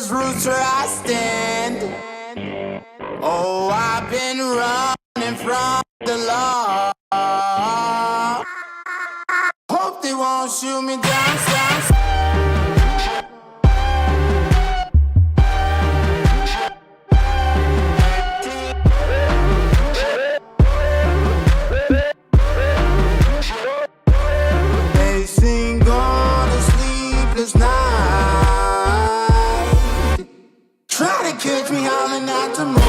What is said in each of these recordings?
those roots where I stand. Oh, I've been running from the law. Hope they won't shoot me down. They sing on a sleepless night. Try to catch me howling at the moon.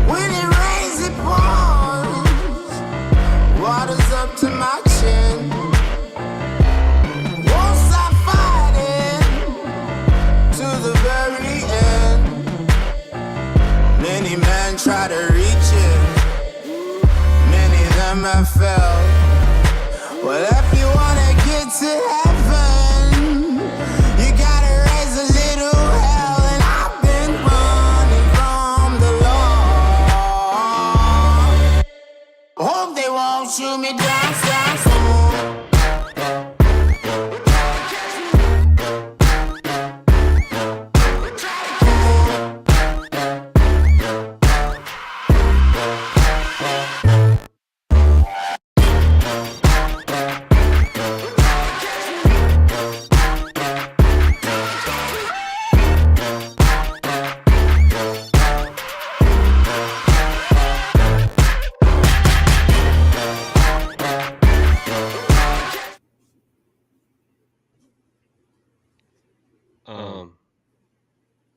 When it rains, it pours. Water's up to my chin. Won't stop fighting to the very end. Many men try to reach it. Many of them have failed. Well, if you wanna get to heaven, you gotta raise a little hell. And I've been running from the law. Hope they won't shoot me down.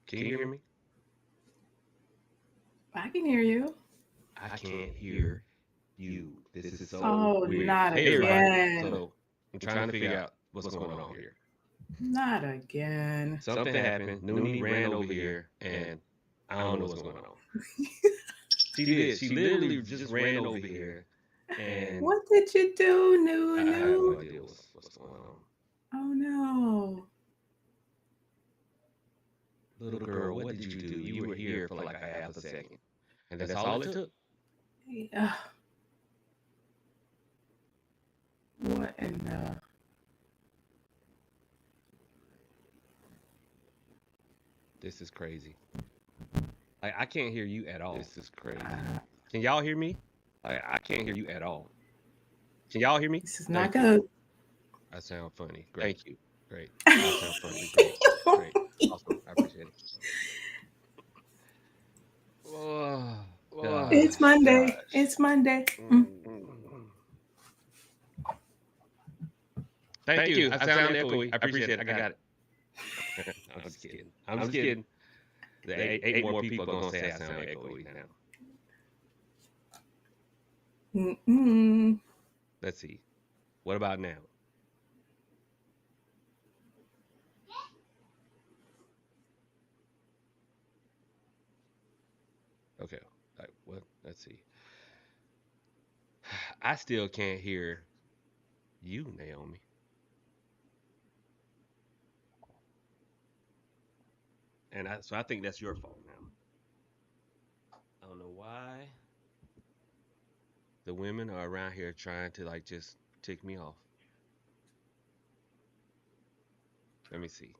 Can you hear me? I can hear you. I can't hear you. This is so weird. Not Hey, everybody. again. So I'm trying to figure out what's going on here. Not again. Something happened. Noonie ran over here, and I don't know what's going on. She did. She literally just ran over here. And What did you do, I have no Nunu? idea what's going on. Oh no. Little girl, what did you do? You were here for like a half a second. And that's all it took. Yeah. What in the... This is crazy. Like, I can't hear you at all. This is crazy. Can y'all hear me? Like, I can't hear you at all. Can y'all hear me? This is not good. I sound funny. Great. Thank you. Great. I sound funny. Great. Great. Awesome. I appreciate it. It's Monday. Gosh. It's Monday. Thank you. I sound echoey. I appreciate it. I got it. I'm just kidding. I'm just kidding. The eight more people are going to say I sound echoey now. Let's see. What about now? Okay. What? Let's see. I still can't hear you, Naomi. And so I think that's your fault now. I don't know why the women are around here trying to like just tick me off. Let me see.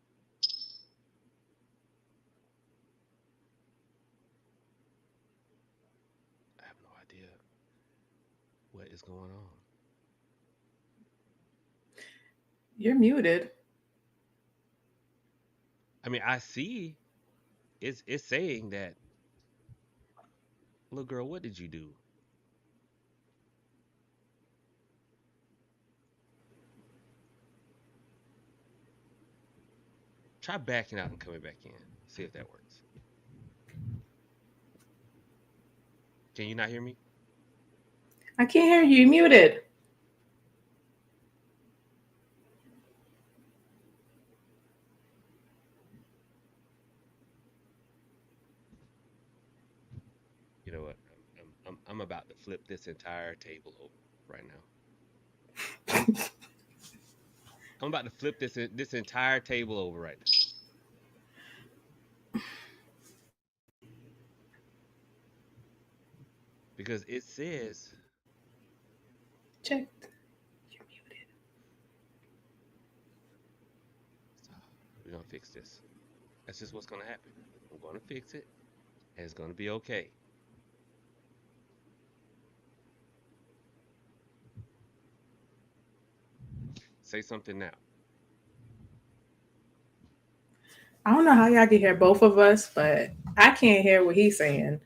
I have no idea what is going on. You're muted. I mean, I see it's saying that, little girl, what did you do? Try backing out and coming back in. See if that works. Can you not hear me? I can't hear you. You're muted. I'm about to flip this entire table over right now. I'm about to flip this entire table over right now. Because it says Check. You're muted. we're gonna fix this. That's just what's gonna happen. I'm gonna fix it, and it's gonna be okay. Say something now. I don't know how y'all can hear both of us, but I can't hear what he's saying.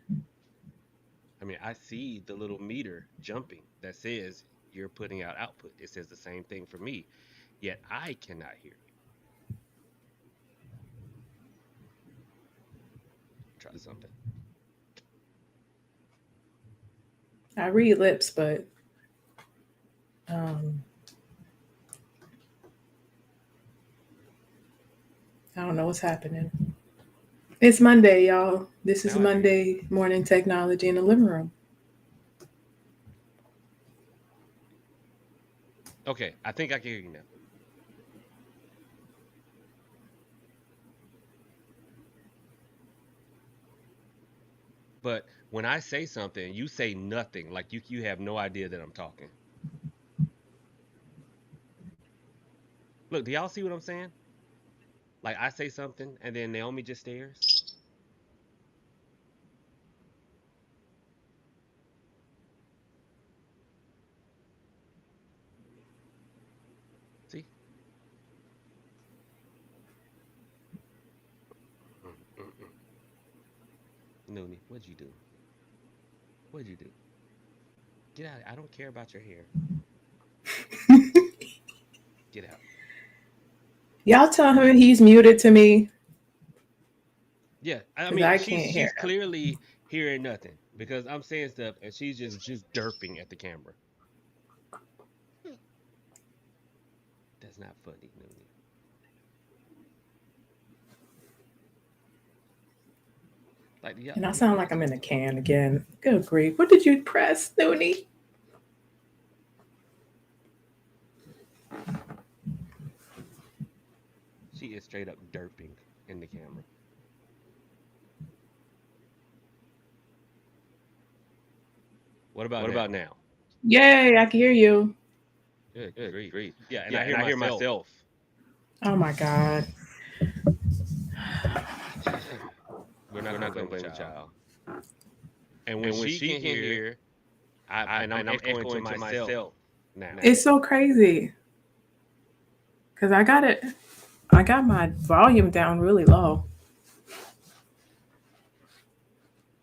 I mean, I see the little meter jumping that says you're putting out output. It says the same thing for me, yet I cannot hear you. Try something. I read lips, but I don't know what's happening. It's Monday, y'all. This is Now I hear you. Monday morning technology in the living room. Okay, I think I can hear you now. But when I say something, you say nothing. Like you have no idea that I'm talking. Look, do y'all see what I'm saying? Like I say something and then Naomi just stares. See? Mm-mm-mm. Noonie, what'd you do? What'd you do? Get out. I don't care about your hair. Get out. Y'all tell him he's muted to me Yeah, I because mean I she's can't hear she's him. clearly hearing nothing because I'm saying stuff and she's just derping at the camera. That's not funny, Noonie. Like yeah, And I sound like I'm in a can again. Good grief. What did you press, Noonie? she is straight up derping in the camera. What about now? Yay, I can hear you. Good grief. Yeah, and Yeah, I and hear I hear myself. myself. Oh my God. We're not gonna blame the child. And when And when she she can can hear, hear, I'm I'm echoing to echoing to myself myself now. It's so crazy. Because I got my volume down really low.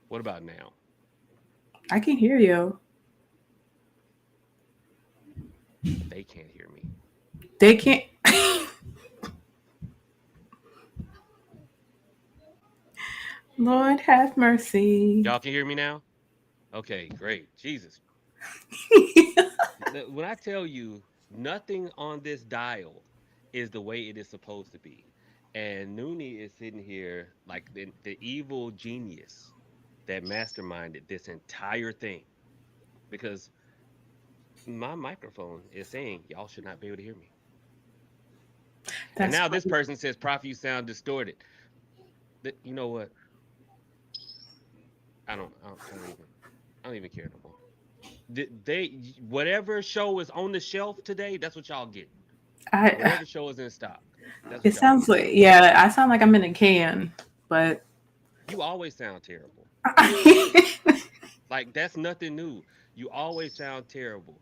What about now? I can hear you. But they can't hear me. They can't. Lord have mercy. Y'all can hear me now? Okay, great. Jesus. When I tell you nothing on this dial is the way it is supposed to be. And Noonie is sitting here like the evil genius that masterminded this entire thing. Because my microphone is saying y'all should not be able to hear me. And That's now this crazy. person says, Prof, you sound distorted. You know what? I don't even care no more. They whatever show is on the shelf today, that's what y'all get. I. Whatever show is in stock, that's It what y'all sounds get. like, yeah, I sound like I'm in a can, but You always sound terrible. Like that's nothing new. You always sound terrible.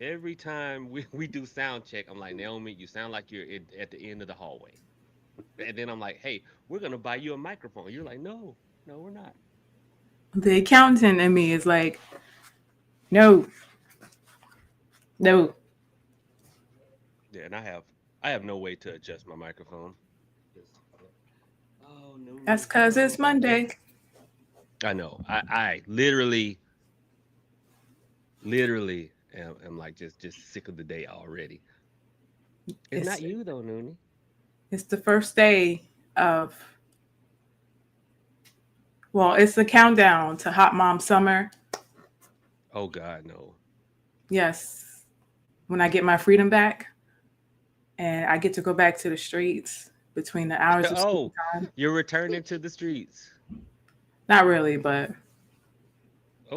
Every time we do sound check, I'm like, Naomi, you sound like you're at the end of the hallway. And then I'm like, hey, we're gonna buy you a microphone. You're like, no, we're not. the accountant in me is like, no, no. Yeah, and I have no way to adjust my microphone. Oh no, That's because it's Monday. I know. I literally am like just sick of the day already. It's not you though, Noonie. It's the first day of, well, it's the countdown to Hot Mom Summer. Oh God, no. Yes. When I get my freedom back and I get to go back to the streets between the hours of school Oh, time. you're returning to the streets. Not really, but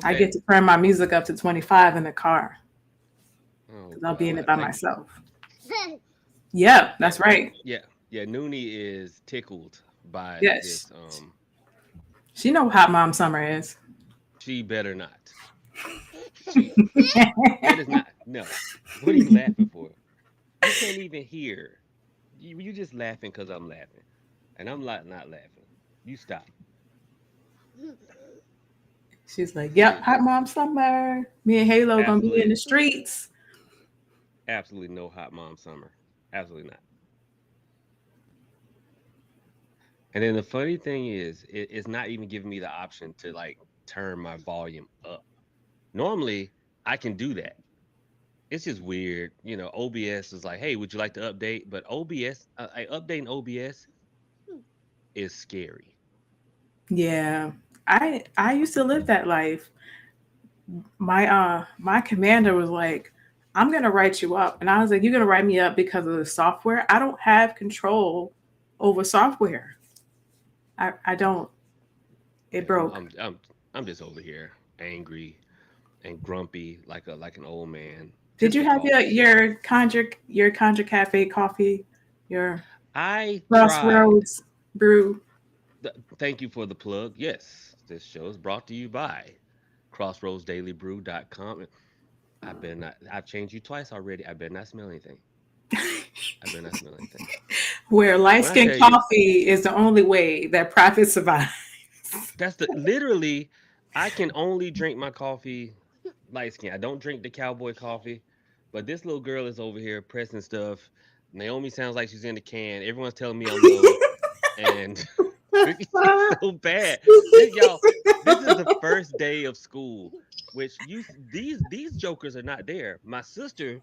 I get Okay. to turn my music up to 25 in the car Oh because I'll be in it God. by Like myself. Yep, yeah, that's right. yeah, yeah. Noonie is tickled by Yes. this. She know what Hot Mom Summer is. She better not. She that is not no. What are you laughing for? You can't even hear. You just laughing because I'm laughing, and I'm not laughing. You stop. She's like, yep, Hot Mom Summer. Me and Halo gonna be in the Absolutely, streets. absolutely no hot mom summer. Absolutely not. And then the funny thing is, it's not even giving me the option to like turn my volume up. Normally, I can do that. It's just weird. OBS is like, hey, would you like to update? But OBS, updating OBS is scary. Yeah. I used to live that life. My commander was like, I'm gonna write you up. And I was like, you're gonna write me up because of the software? I don't have control over software. I don't. It Yeah, broke. I'm just over here angry and grumpy like an old man Did just you have your because your Conjure Cafe coffee? Your I tried. Crossroads brew? Thank you for the plug. Yes, this show is brought to you by crossroadsdailybrew.com. I better not. I've changed you twice already. I better not smell anything. I better not smell anything. Where light When I skin tell you, coffee is the only way that profit survives. that's the literally. I can only drink my coffee light skin. I don't drink the cowboy coffee. But this little girl is over here pressing stuff. Naomi sounds like she's in the can. Everyone's telling me I'm low, and it's so bad. Y'all, this is the first day of school, which these jokers are not there. My sister,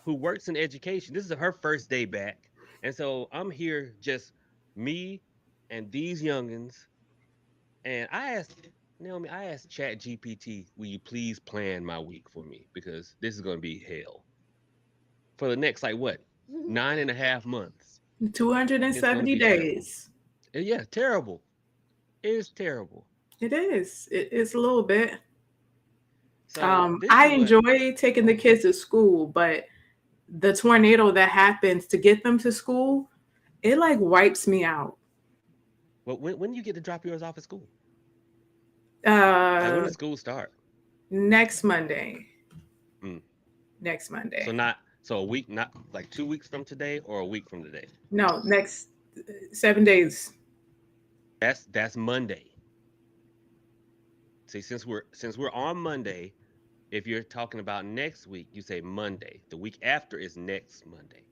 who works in education, this is her first day back, and so I'm here just me and these youngins. And I asked Naomi, I asked Chat GPT, will you please plan my week for me because this is going to be hell for the next like what 9.5 months. It's going to 270 be terrible. days. Yeah, terrible. It is terrible. It is. It's a little bit. So this I is what enjoy taking the kids to school, but the tornado that happens to get them to school, it like wipes me out. Well, when you get to drop yours off at school? Like when Uh, does school start? next Monday. Mm. Next So Monday. not so a week, not like 2 weeks from today or a week from today. No, next 7 days. That's Monday. See, since we're on Monday, if you're talking about next week, you say Monday. The week after is next Monday.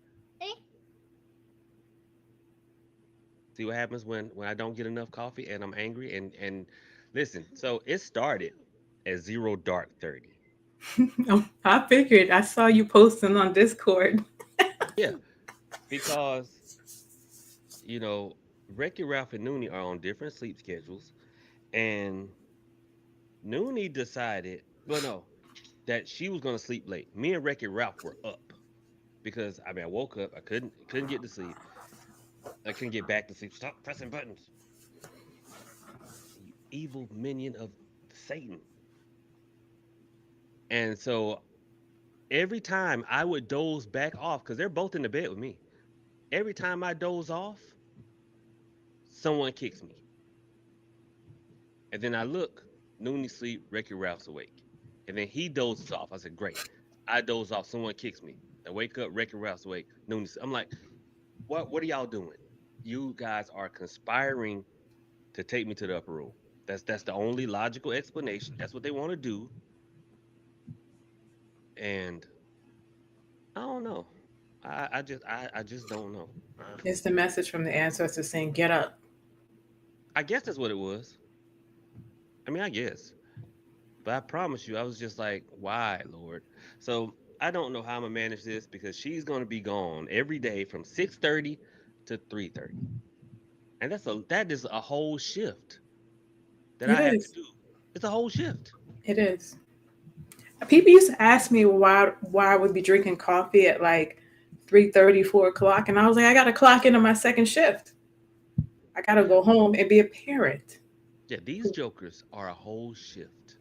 See what happens when I don't get enough coffee and I'm angry and listen. So it started at 0 dark 30. I figured. I saw you posting on Discord. Yeah, because you know Wrecky Ralph and Noonie are on different sleep schedules, and Noonie decided, well, no, that she was gonna sleep late. Me and Wrecky Ralph were up because I mean I woke up, I couldn't get to sleep, I couldn't get back to sleep. Stop pressing buttons, you evil minion of Satan. And so every time I would doze back off, because they're both in the bed with me. Every time I doze off, someone kicks me. And then I look, Noonie sleep, Wrecky Ralph's awake. And then he dozes off. I said, great. I doze off, someone kicks me. I wake up, Wrecky Ralph's awake. I'm like, what are y'all doing? You guys are conspiring to take me to the upper room. That's the only logical explanation. That's what they want to do. And I don't know. I just don't know. It's the message from the ancestors saying, "Get up." I guess that's what it was. I mean, I guess. But I promise you, I was just like, why, Lord? So I don't know how I'm gonna manage this because she's gonna be gone every day from 6:30 to 3:30. And that is a whole shift that It I have to is. do. It's a whole shift. It is. People used to ask me why I would be drinking coffee at like 3:30, 4 o'clock, and I was like, I gotta clock into my second shift. I gotta go home and be a parent. Yeah, these jokers are a whole shift.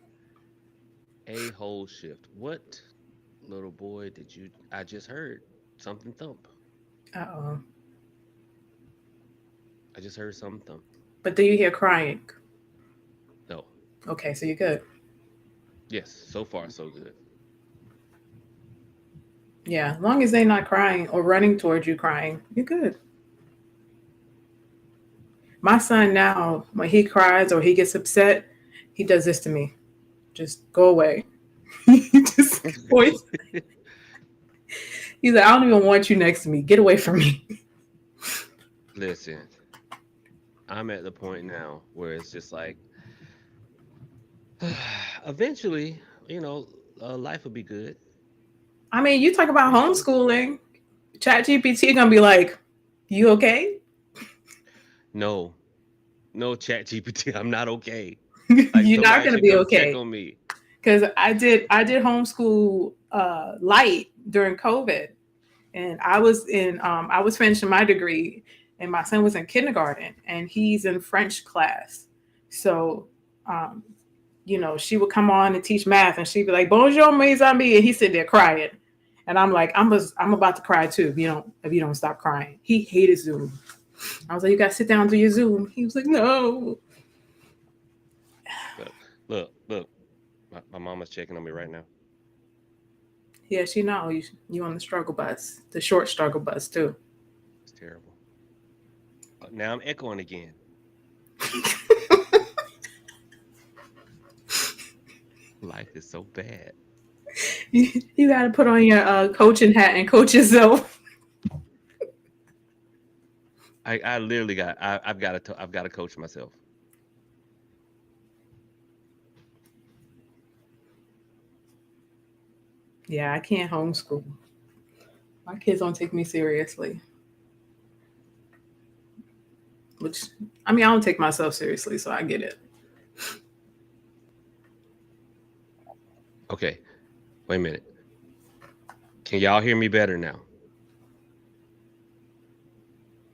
A whole shift. What little boy did you? I just heard something thump. Uh-oh. I just heard something thump. But do you hear crying? No. Okay, so you're good. Yes. So far, so good. Yeah, as long as they're not crying or running towards you crying, you're good. My son now, when he cries or he gets upset, he does this to me. Just go away. He just points. He's like, I don't even want you next to me. Get away from me. Listen, I'm at the point now where it's just like, eventually, you know, life will be good. I mean, you talk about Eventually. homeschooling. Chat GPT gonna be like, you okay? No, no, Chat GPT. I'm not okay. Like You're not somebody gonna should be come check okay. on me. Because I did homeschool light during COVID, and I was finishing my degree, and my son was in kindergarten, and he's in French class. So, um, she would come on and teach math, and she'd be like, "Bonjour, mes amis," and he's sitting there crying, and I'm like, I'm about to cry too if you don't stop crying. He hated Zoom. I was like, "You gotta sit down, do your Zoom." He was like, "No." Look, look. My mama's checking on me right now. Yeah, she know you on the struggle bus, the short struggle bus too. It's terrible. Now I'm echoing again. Life is so bad. You got to put on your coaching hat and coach yourself. I literally got. I've got to coach myself. Yeah, I can't homeschool. My kids don't take me seriously. Which, I mean, I don't take myself seriously, so I get it. Okay, wait a minute. Can y'all hear me better now?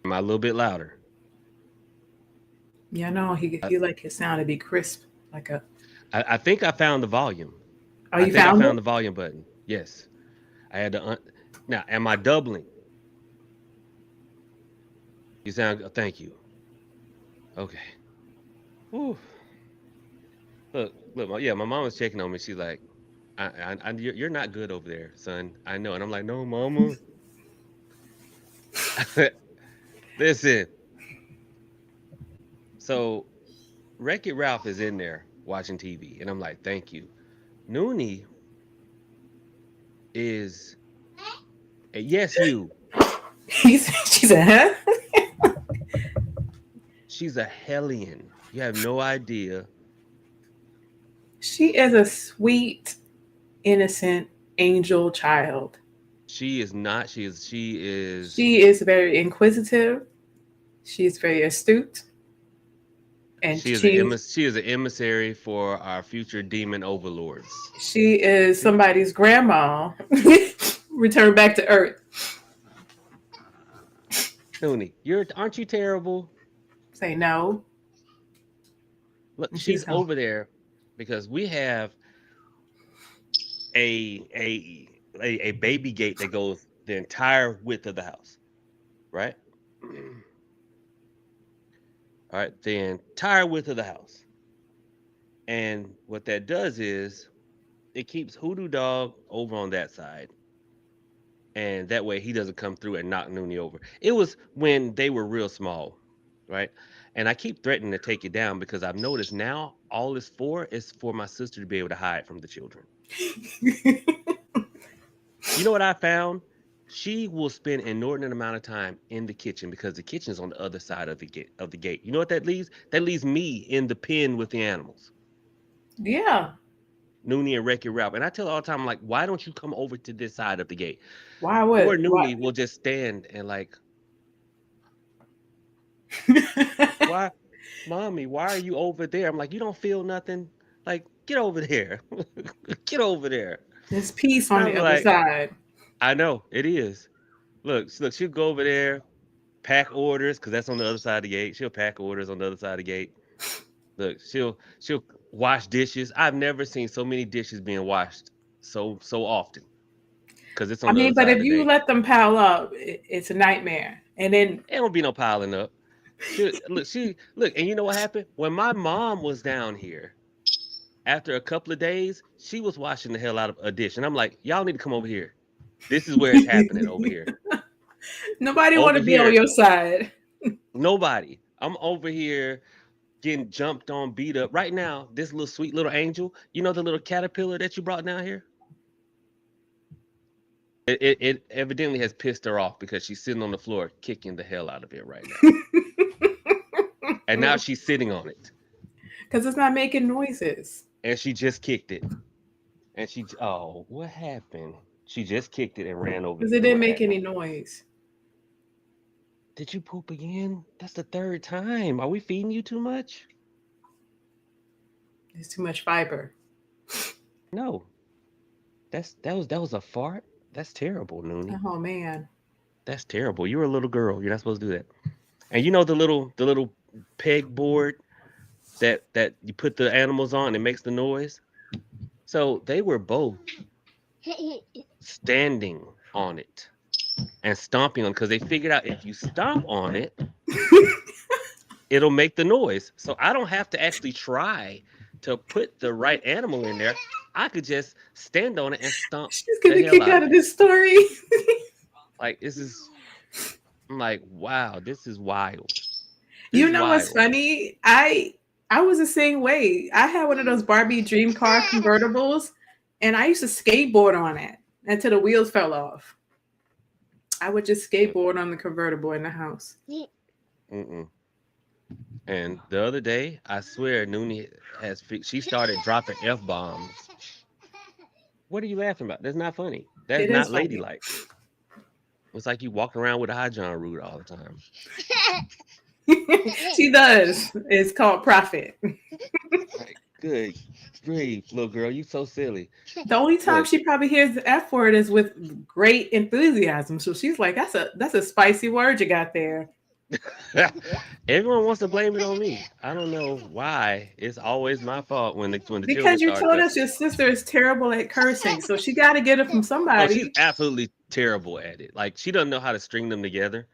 Am I a little bit louder? Yeah, no, I, he like his sound to be crisp, like a. I think I found the volume. Oh, I you think I found it? found the volume button. Yes, I had to. Now, am I doubling? You sound. Thank you. Okay. Whew. Look. Yeah, my mom was checking on me. She's like, you're not good over there, son. I know." And I'm like, "No, mama. Listen." So Wreck It Ralph is in there watching TV, and I'm like, "Thank you." Noonie is yes, you. She said, huh? She's a hellion. You have no idea. She is a sweet, innocent angel child. She is not. She is. She is very inquisitive. She's very astute, and She is an emissary for our future demon overlords. she is See, somebody's grandma returned back to Earth. Noonie, you're aren't you terrible? Say no, Look, and she's she's no. over there because we have a a a baby gate that goes the entire width of the house, right? All right, the entire width of the house. And what that does is it keeps Hoodoo Dog over on that side. And that way he doesn't come through and knock Noonie over. It was when they were real small, right? And I keep threatening to take it down because I've noticed now all it's for is for my sister to be able to hide from the children. You know what I found? She will spend an inordinate amount of time in the kitchen because the kitchen is on the other side of the gate. You know what that leaves? That leaves me in the pen with the animals. Yeah. Noonie and Wreck-It Ralph. And I tell her all the time, I'm like, why don't you come over to this side of the gate? Why Poor would why? Noonie will just stand and like, why, mommy, why are you over there? I'm like, you don't feel nothing. Like, get over there. Get over there. There's peace And on I the was other like, side. I know it is. Look, she'll go over there, pack orders, because that's on the other side of the gate. She'll pack orders on the other side of the gate. Look, she'll wash dishes. I've never seen so many dishes being washed so often because it's I on the mean, other but side if of the you gate. let them pile up, it's a nightmare. And then There don't be no piling up. She look, and you know what happened? When my mom was down here, after a couple of days, she was washing the hell out of a dish. And I'm like, y'all need to come over here. This is where it's happening over here. nobody want Over to be on here, your side. nobody. I'm over here getting jumped on, beat up. Right now, this little sweet little angel, you know the little caterpillar that you brought down here? It evidently has pissed her off because she's sitting on the floor kicking the hell out of it right now. And now she's sitting on it. Because it's not making noises. And she just kicked it. And what happened? She just kicked it and ran over Because it here. didn't What make happened? any noise. Did you poop again? That's the third time. Are we feeding you too much? There's too much fiber. No. That was a fart. That's terrible, Noonie. Oh man. That's terrible. You're a little girl. You're not supposed to do that. And you know the little pegboard that you put the animals on, it makes the noise. So they were both standing on it and stomping on because they figured out if you stomp on it, it'll make the noise. So I don't have to actually try to put the right animal in there. I could just stand on it and stomp She's the getting hell kicked out out of of it. this story. Like this is I'm like, wow, this is wild. This You is know what's wild. funny? I was the same way. I had one of those Barbie dream car convertibles, and I used to skateboard on it until the wheels fell off. I would just skateboard on the convertible in the house. Mm-mm. And the other day, I swear, Noonie she started dropping F bombs. What are you laughing about? That's not funny. That's It is not funny. ladylike. It's like you walking around with a high John root all the time. She does. It's called profit. Like, good grief, little girl, you so silly. The only time Look, she probably hears the F word is with great enthusiasm. So she's like, that's a spicy word you got there. everyone wants to blame it on me. I don't know why. It's always my fault when the children Because you start told us cussing. your sister is terrible at cursing. So she gotta get it from Oh, she's somebody. absolutely terrible at it. Like she doesn't know how to string them together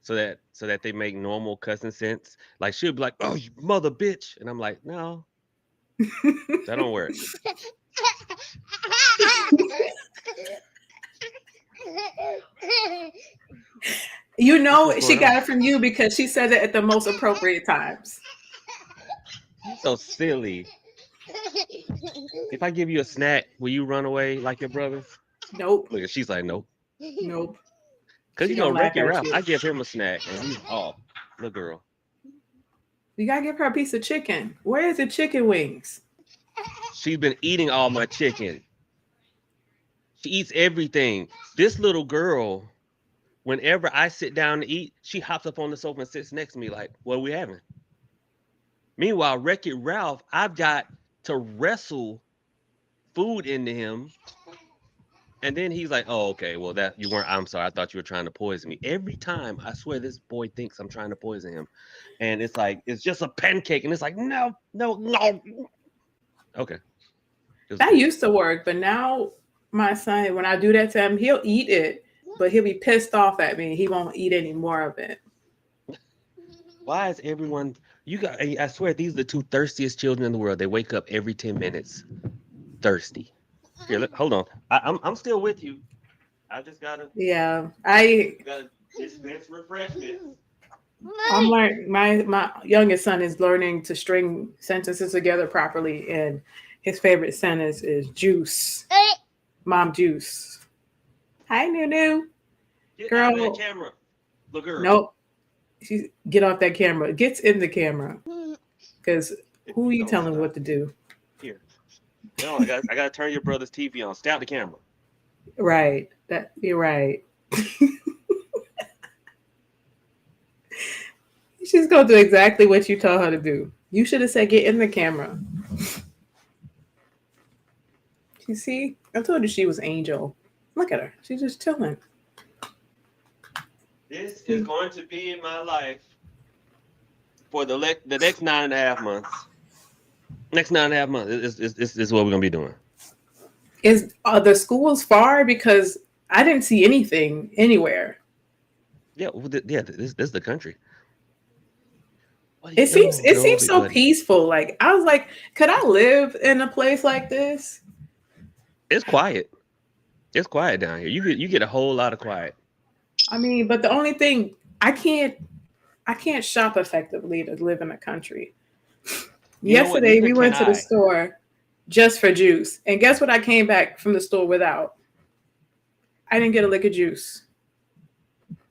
so that they make normal cussing sense. Like she'll be like, "Oh, you mother bitch," and I'm like, "No, that don't work." You What's know she going on? got it from you because she said it at the most appropriate times. You so silly. If I give you a snack, will you run away like your brother? Nope. Look, she's like, "Nope." Nope. Cause She you know, gonna laugh Wreck-It at Ralph, you. I give him a snack and he's off. Little girl. You gotta give her a piece of chicken. Where is the chicken wings? She's been eating all my chicken. She eats everything. This little girl, whenever I sit down to eat, she hops up on the sofa and sits next to me like, what are we having? Meanwhile, Wreck-It Ralph, I've got to wrestle food into him. And then he's like, oh, okay, well, that you weren't, I'm sorry, I thought you were trying to poison me. Every time, I swear this boy thinks I'm trying to poison him. And it's like, it's just a pancake. And it's like, no, no, no. Okay. Just That cool. used to work, but now my son, when I do that to him, he'll eat it, but he'll be pissed off at me. He won't eat any more of it. Why is everyone, I swear, these are the two thirstiest children in the world. They wake up every 10 minutes thirsty. Here, hold on. I'm still with you. I just Yeah, gotta dispense refreshments. I'm learning. My youngest son is learning to string sentences together properly, and his favorite sentence is juice. Mom juice. Hi, Nunu. Get out of that Girl. camera, little girl. Nope. She get off that camera. Gets in the camera. Because who are you Don't telling stop. what to do? Here. No, I gotta turn your brother's TV on. Stay out the camera. Right. That you're right. She's gonna do exactly what you told her to do. You should have said get in the camera. You see, I told you she was Angel. Look at her. She's just chilling. This is See? going to be in my life for the next 9.5 months. Next 9.5 months is what we're gonna be doing. Is the schools far? Because I didn't see anything anywhere. Yeah, yeah. This is the country. What? It seems No, it no, seems big so buddy. peaceful. Like I was like, could I live in a place like this? It's quiet. It's quiet down here. You get a whole lot of quiet. I mean, but the only thing I can't shop effectively to live in a country. You know what? Yesterday Neither we can went to the I. store just for juice, and guess what? I came back from the store without. I didn't get a lick of juice.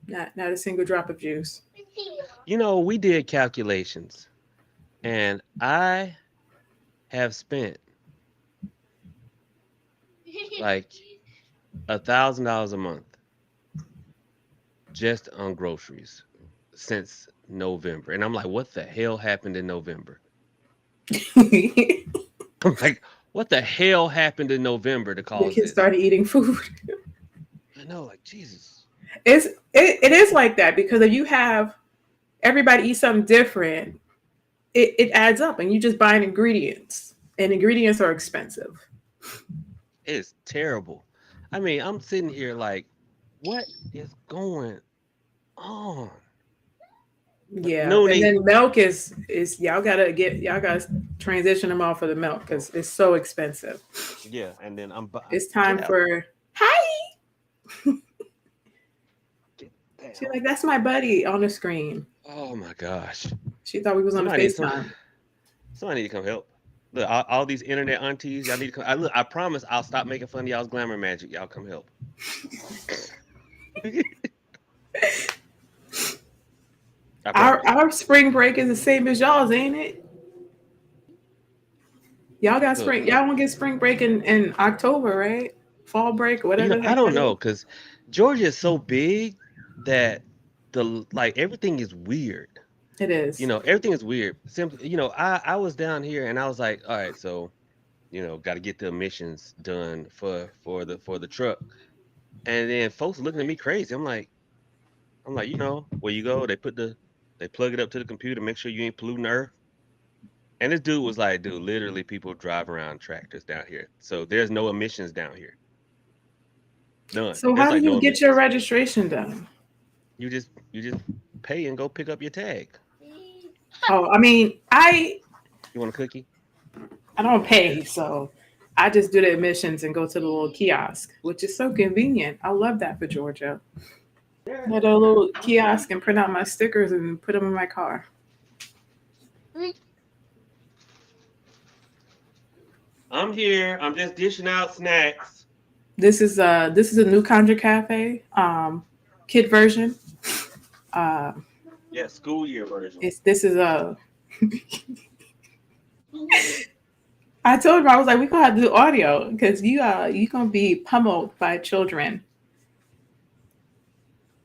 Not a single drop of juice. We did calculations, and I have spent like $1,000 a month just on groceries since November. And I'm like, what the hell happened in November? The I'm like, what the hell happened in November to cause kids this? started eating food. I know, like Jesus. It is like that because if you have everybody eat something different, it adds up, and you just buying ingredients, and ingredients are expensive. It's terrible. I mean, I'm sitting here like, what is going on? But Yeah, and Noonie, then milk is y'all gotta transition them off of the milk because it's so expensive. yeah, and then It's get time out. for hi. Get down. She's like, that's my buddy on the screen. Oh my gosh. She thought we was on the Somebody need some FaceTime. somebody need to come help. Look, all these internet aunties, y'all need to come. I promise I'll stop making fun of y'all's glamour magic. Y'all come help. I Our promise. our spring break is the same as y'all's, ain't it? Y'all got Look, spring. Y'all want to get spring break in October, right? Fall break, whatever the I heck don't that is. know because Georgia is so big that the like everything is weird. It is. Everything is weird. Simply, I was down here and I was like, all right, so got to get the emissions done for the truck, and then folks looking at me crazy. I'm like, where you go, they plug it up to the computer, make sure you ain't polluting the earth. And this dude was like, dude, literally people drive around tractors down here, so there's no emissions down here, none. So There's how do like you no get your emissions. registration done? You just pay and go pick up your tag. Oh, I mean, You want a cookie? I don't pay, so I just do the admissions and go to the little kiosk, which is so convenient. I love that for Georgia. I had a little kiosk and print out my stickers and put them in my car. I'm here. I'm just dishing out snacks. This is a new Conjure Cafe, kid version. Uh, Yeah, school year version. it's this is a. I told him I was like, we gonna have to do audio because you gonna be pummeled by children.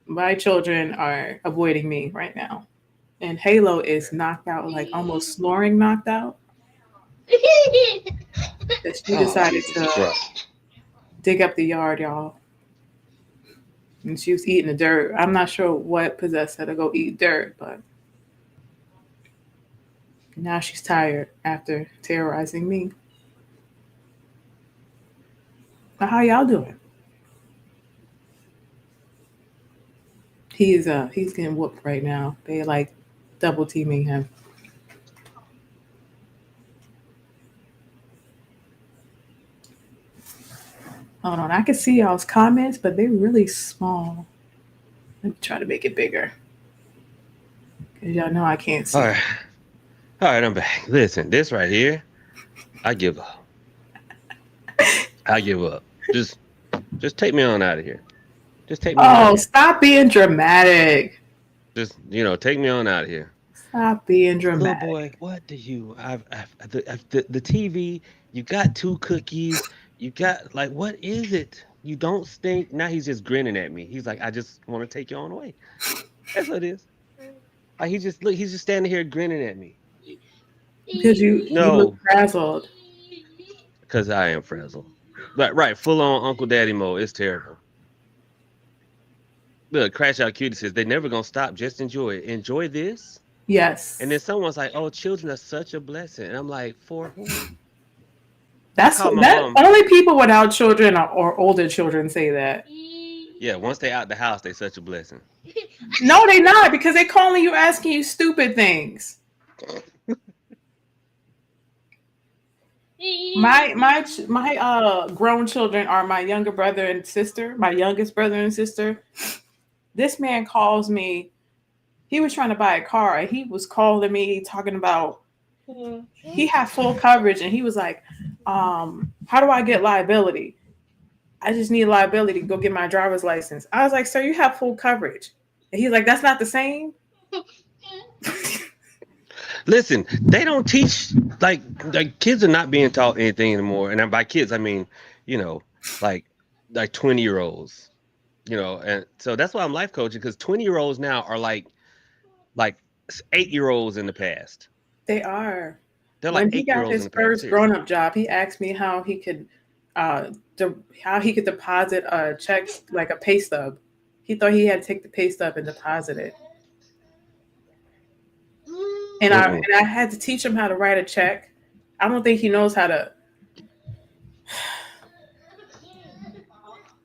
My children are avoiding me right now, and Halo is knocked out, like almost snoring knocked out. That she Oh, decided Jesus to Christ. dig up the yard, y'all, and she was eating the dirt. I'm not sure what possessed her to go eat dirt, but now she's tired after terrorizing me. But how y'all doing? He's getting whooped right now. They like double teaming him. Hold on, I can see y'all's comments, but they're really small. Let me try to make it bigger. Cause y'all know I can't All see. right. All right, I'm back. Listen, this right here, I give up. I give up. Just take me on out of here. Just take me on out of Oh, here. stop being dramatic. Just, take me on out of here. Stop being Little dramatic. boy, what do you? The TV. You got two cookies. You got like, what is it? You don't stink. Now he's just grinning at me. He's like, I just want to take you on away. That's what it is. Like he just look. He's just standing here grinning at me. Because you look No, frazzled. because I am frazzled. Right, full on Uncle Daddy mode. It's terrible. Look, Crash Out Cutie says they never gonna stop. Just enjoy it. Enjoy this. And then Yes. someone's like, "Oh, children are such a blessing," and I'm like, "For who?" I That's called my that mom. only people without children or older children say that. Yeah, once they out the house, they such a blessing. No, they not because they calling you asking you stupid things. My grown children are my younger brother and sister, my youngest brother and sister. This man calls me. He was trying to buy a car and he was calling me talking about he had full coverage and he was like, how do I get liability? I just need liability to go get my driver's license. I was like, sir, you have full coverage. And he's like, that's not the same. Listen, they don't teach like kids are not being taught anything anymore. And by kids, I mean, you know, like 20-year-olds. And so that's why I'm life coaching because 20-year-olds now are like 8-year-olds in the past. They are. They're like When he got 8-year-olds in his the past. first Seriously. grown up job, he asked me uh, how he could deposit a check like a pay stub. He thought he had to take the pay stub and deposit it. Mm-mm. And I had to teach him how to write a check. I don't think he knows how to.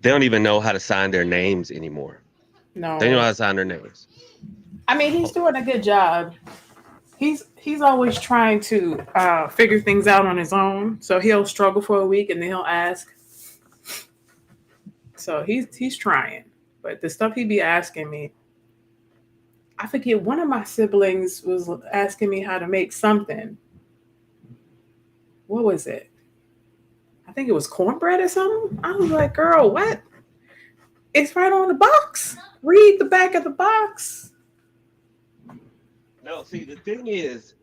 They don't even know how to sign their names anymore. They don't know No, how to sign their names. I mean he's Oh, doing a good job. He's always trying to figure things out on his own. So he'll struggle for a week and then he'll ask. So he's trying, but the stuff he be asking me, I forget. One of my siblings was asking me how to make something. What was it? I think it was cornbread or something. I was like, girl, what? It's right on the box. Read the back of the box. no, see, the thing is,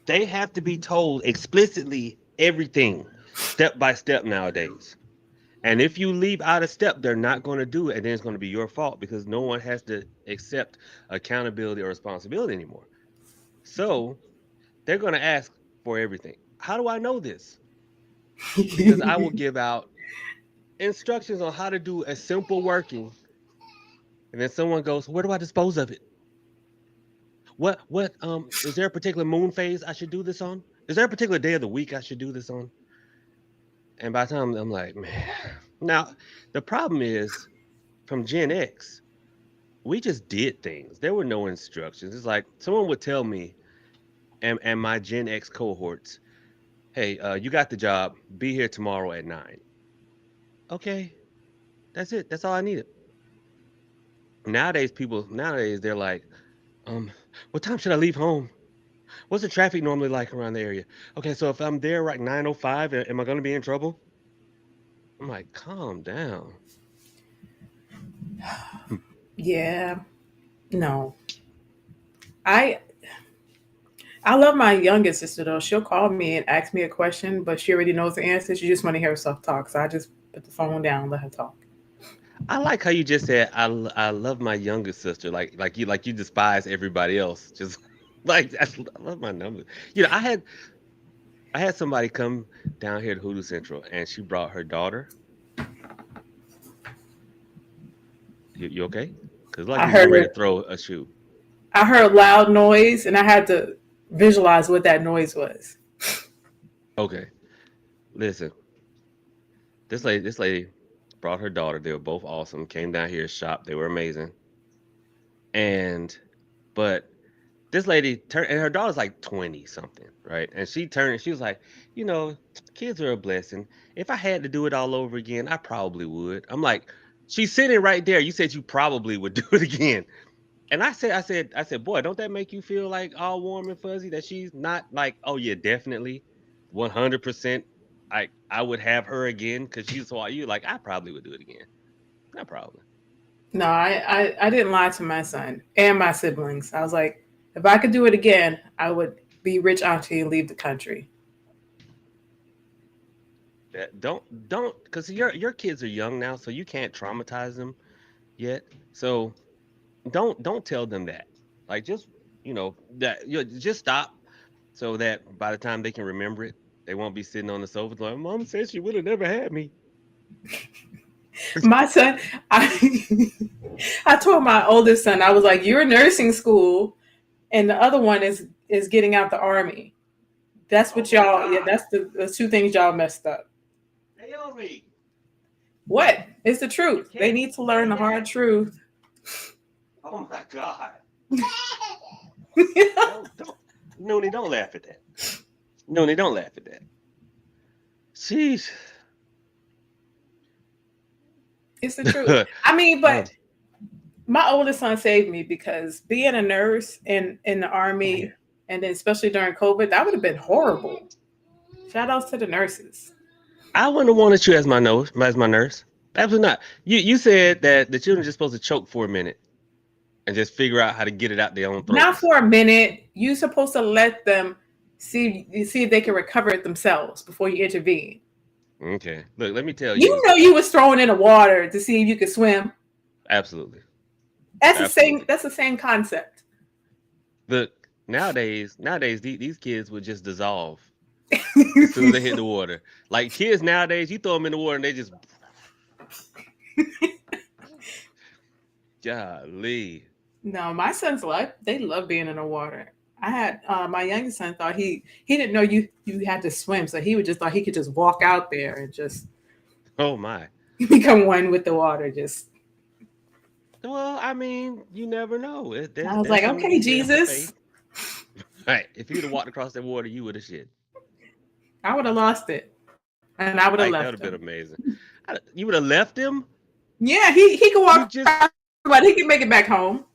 they have to be told explicitly everything step by step nowadays. And if you leave out a step, they're not going to do it. And then it's going to be your fault because no one has to accept accountability or responsibility anymore. So they're going to ask for everything. How do I know this? Because I will give out instructions on how to do a simple working. And then someone goes, where do I dispose of it? What is there a particular moon phase I should do this on? Is there a particular day of the week I should do this on? And by the time I'm like, man. Now, the problem is from Gen X, we just did things. There were no instructions. It's like someone would tell me and my Gen X cohorts, hey, you got the job. Be here tomorrow at 9. Okay, that's it. That's all I needed. Nowadays they're like, um, what time should I leave home? What's the traffic normally like around the area? Okay, so if I'm there right 9:05, am I gonna be in trouble? I'm like, calm down. Yeah, no. I I love my youngest sister though. She'll call me and ask me a question, but she already knows the answer. She just want to hear herself talk. So I just put the phone down and let her talk. I like how you just said I love my younger sister like you despise everybody else just I love my number. I had somebody come down here to Hoodoo Central and she brought her daughter. You okay? Cause like I you getting heard ready her. to throw a shoe. I heard loud noise and I had to visualize what that noise was. Okay, listen. This lady brought her daughter. They were both awesome. Came down here, shop. They were amazing. And but this lady turned, and her daughter's like 20 something, right? And she turned, and she was like, kids are a blessing. If I had to do it all over again, I probably would. I'm like, she's sitting right there. You said you probably would do it again. And I said, boy, don't that make you feel like all warm and fuzzy that she's not like, oh yeah, definitely, 100%. I would have her again because she's so you like I probably would do it again. Not probably. No, I didn't lie to my son and my siblings. I was like, if I could do it again, I would be rich auntie and leave the country. Don't because your kids are young now, so you can't traumatize them yet. So don't tell them that. Like just that you just stop so that by the time they can remember it. They won't be sitting on the sofa like, Mom said she would have never had me. My son, I I told my oldest son, I was like, "You're in nursing school, and the other one is getting out the army. That's Oh what my y'all. Yeah, God. that's the two things y'all messed up. Naomi, What? It's the you truth. They can't need to learn say the hard that. truth." Oh my God. Don't Noonie, don't laugh at that. Noonie, don't laugh at that. Sheesh. It's the truth. I mean, um, but my oldest son saved me because being a nurse in the army, and then especially during COVID, that would have been horrible. Shout outs to the nurses. I wouldn't have wanted you as my nurse. Absolutely not. You said that the children are just supposed to choke for a minute and just figure out how to get it out their own Not throats. for a minute. You're supposed to let them see if they can recover it themselves before you intervene. Okay. Look, let me tell You you. know you was thrown in the water to see if you could swim. Absolutely. That's the same. Absolutely. That's the same concept. Look, nowadays these kids would just dissolve as soon as they hit the water. Like kids nowadays, you throw them in the water and they just golly. No, my sons they love being in the water. I had my youngest son thought he didn't know you had to swim, so he would just thought he could just walk out there and just Oh my. become one with the water. Just Well, I mean, you never know. I was There's like, something to okay, be said for Jesus, faith. Right. If you'd have walked across that water, you would have shit. I would have lost it, and I would have Like left that would have him. been amazing. You would have left him. Yeah, he could You walk, just but he could make it back home.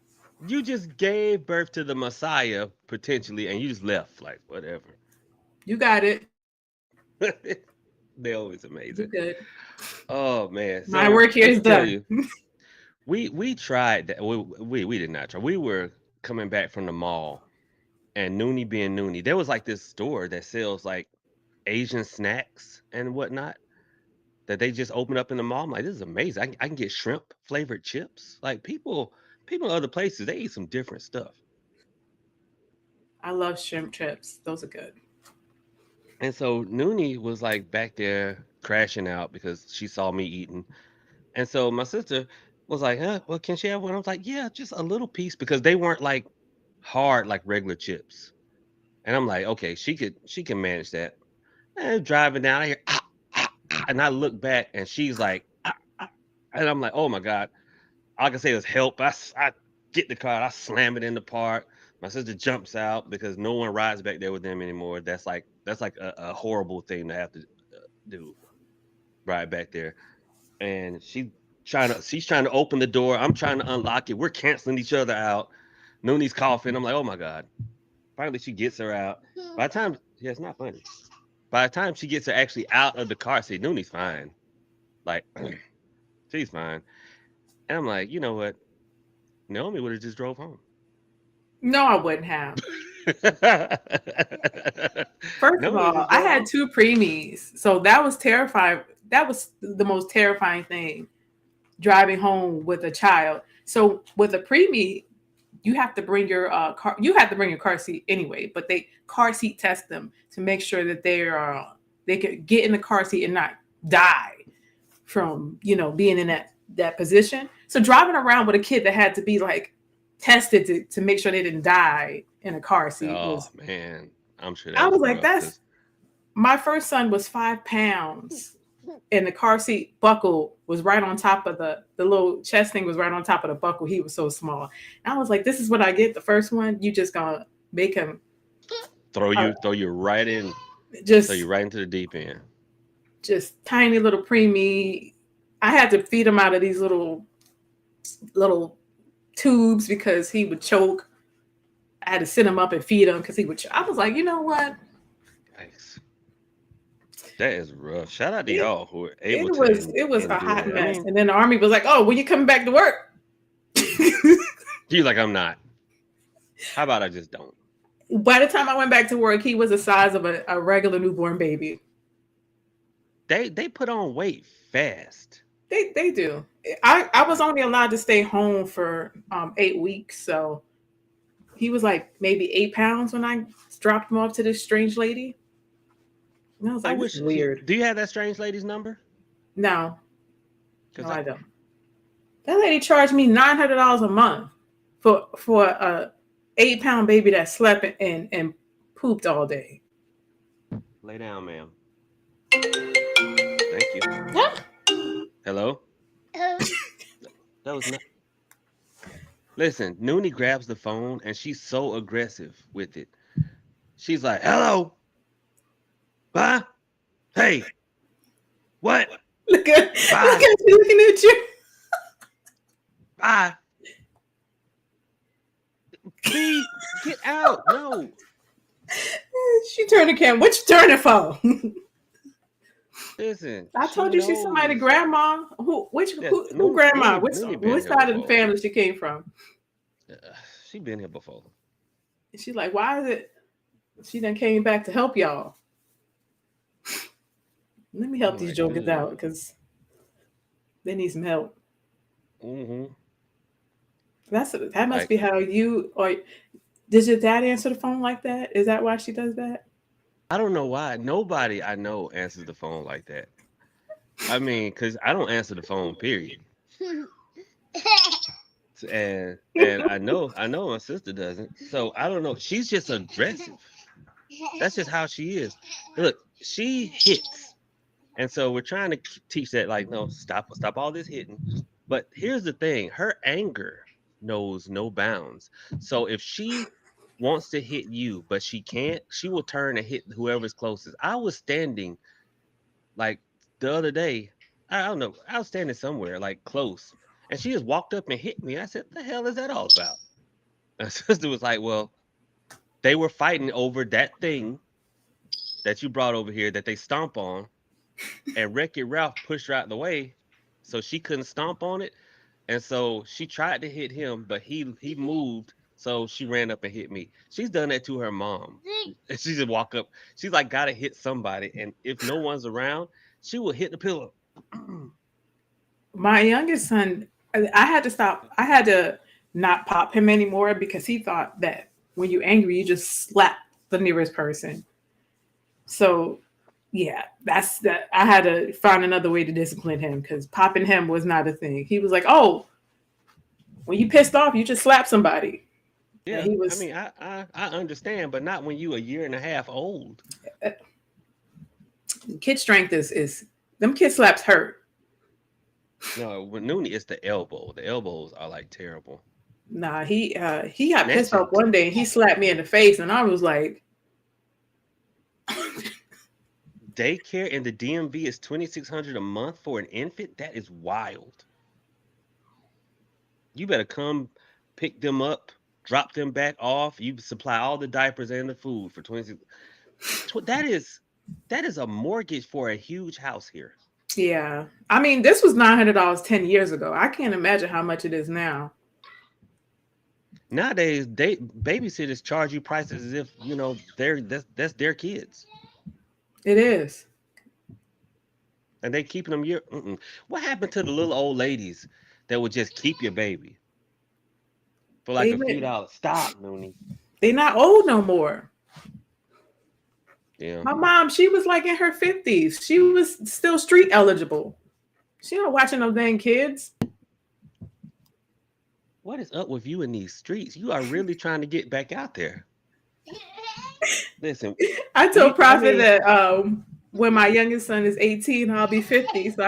you just gave birth to the Messiah potentially, and you just left. Like whatever. You got it. They're always You amazing. good. Oh man. My So work here let is me tell done. you, we tried that. We did not try. We were coming back from the mall, and Noonie being Noonie, there was like this store that sells like Asian snacks and whatnot that they just opened up in the mall. I'm like, this is amazing. I can get shrimp flavored chips. Like people in other places, they eat some different stuff. I love shrimp chips. Those are good. And so Noonie was like back there crashing out because she saw me eating. And so my sister was like, huh, well, can she have one? I was like, yeah, just a little piece because they weren't like hard like regular chips. And I'm like, okay, she can manage that. And driving down, I hear and I look back and she's like, and I'm like, oh my God. All I can say is help. I get the car, I slam it in the park. My sister jumps out because no one rides back there with them anymore. That's like a horrible thing to have to do, ride back there. And she's trying to open the door. I'm trying to unlock it. We're canceling each other out. Nooney's coughing. I'm like, oh my God. Finally, she gets her out. By the time, yeah, it's not funny. By the time she gets her actually out of the car, see, Nooney's fine. Like, she's fine. And I'm like, you know what? Naomi would have just drove home. No, I wouldn't have. First of Naomi would all, just I drove had home. two preemies, so that was terrifying. That was the most terrifying thing, driving home with a child. So with a preemie, you have to bring your car. You have to bring your car seat anyway, but they car seat test them to make sure that they could get in the car seat and not die from being in that position. So driving around with a kid that had to be like tested to make sure they didn't die in a car seat Oh was. man, I'm sure that I was was like, rough that's because my first son was 5 pounds, and the car seat buckle was right on top of the little chest thing was right on top of the buckle. He was so small. And I was like, this is what I get. The first one, you just gonna make him uh, throw you right in, throw you just right into the deep end. just tiny little preemie. I had to feed him out of these little tubes because he would choke. I had to sit him up and feed him because he would. I was like, you know what? Yikes. That is rough. Shout out to It y'all who were it able to was it was a endure hot that. I mess. mean, And then the army was like, oh, when you coming back to work? you like I'm not. How about I just don't? By the time I went back to work, he was the size of a regular newborn baby. They put on weight fast. They do. I was only allowed to stay home for 8 weeks, so he was like maybe 8 pounds when I dropped him off to this strange lady. And I was I like, this wish is she. weird. Do you have that strange lady's number? No, no, Because I don't. That lady charged me $900 a month for a 8-pound baby that slept and pooped all day. lay down, ma'am. Thank you. Hello. That was not. Listen, Noonie grabs the phone and she's so aggressive with it. She's like, "Hello, bye, hey, what, Look bye, at you looking at you. bye, leave, get out." No, She turned the camera. What you turning for? listen, I she told you she's somebody knows. grandma. Yes, Who grandma? Noonie been Which here side of the before. family she came from? Uh, she been here before. And she's like, why is it she then came back to help y'all? Let me Oh help these my jokers out good. because they need some help. Mm-hmm. That must Like be how you or did your dad answer the phone like that? Is that why she does that? I don't know why nobody I know answers the phone like that. I mean, cause I don't answer the phone. Period. And I know my sister doesn't. So I don't know. She's just aggressive. That's just how she is. Look, she hits, and so we're trying to teach that like, no, stop all this hitting. But here's the thing: her anger knows no bounds. So if she wants to hit you, but she can't, she will turn and hit whoever's closest. I was standing like the other day. I don't know. I was standing somewhere like close, and she just walked up and hit me. I said, "The hell is that all about?" My sister was like, "Well, they were fighting over that thing that you brought over here that they stomp on, and Wreck-It Ralph pushed her out the way, so she couldn't stomp on it. And so she tried to hit him, but he moved, so she ran up and hit me. She's done that to her mom. And she just walk up. She's like, gotta hit somebody, and if no one's around, she will hit the pillow. My youngest son, I had to stop. I had to not pop him anymore because he thought that when you're angry, you just slap the nearest person. So yeah, that's that. I had to find another way to discipline him because popping him was not a thing. He was like, "Oh, when you pissed off, you just slap somebody." And Yeah, he I was mean, I understand, but not when you a year and a half old. kid strength is them kid slaps hurt. No, with Noonie, it's the elbow. The elbows are like terrible. Nah, he got And that's pissed off just one day and he slapped me in the face, and I was like, daycare in the DMV is 2,600 a month for an infant. That is wild. You better come pick them up, drop them back off. You supply all the diapers and the food for 26. That is a mortgage for a huge house here. yeah. I mean, this was $900 10 years ago. I can't imagine how much it is now. Nowadays, they babysitters charge you prices as if that's their kids, It is. and they keeping them year. What happened to the little old ladies that would just keep your baby for like They a few went- dollars? Stop, Noonie. they not old no more. Yeah. My mom, she was like in her 50s. She was still street eligible. She not watching no dang kids. What is up with you in these streets? You are really trying to get back out there. Listen, I told I Prophet mean, that when my youngest son is 18, I'll be 50, so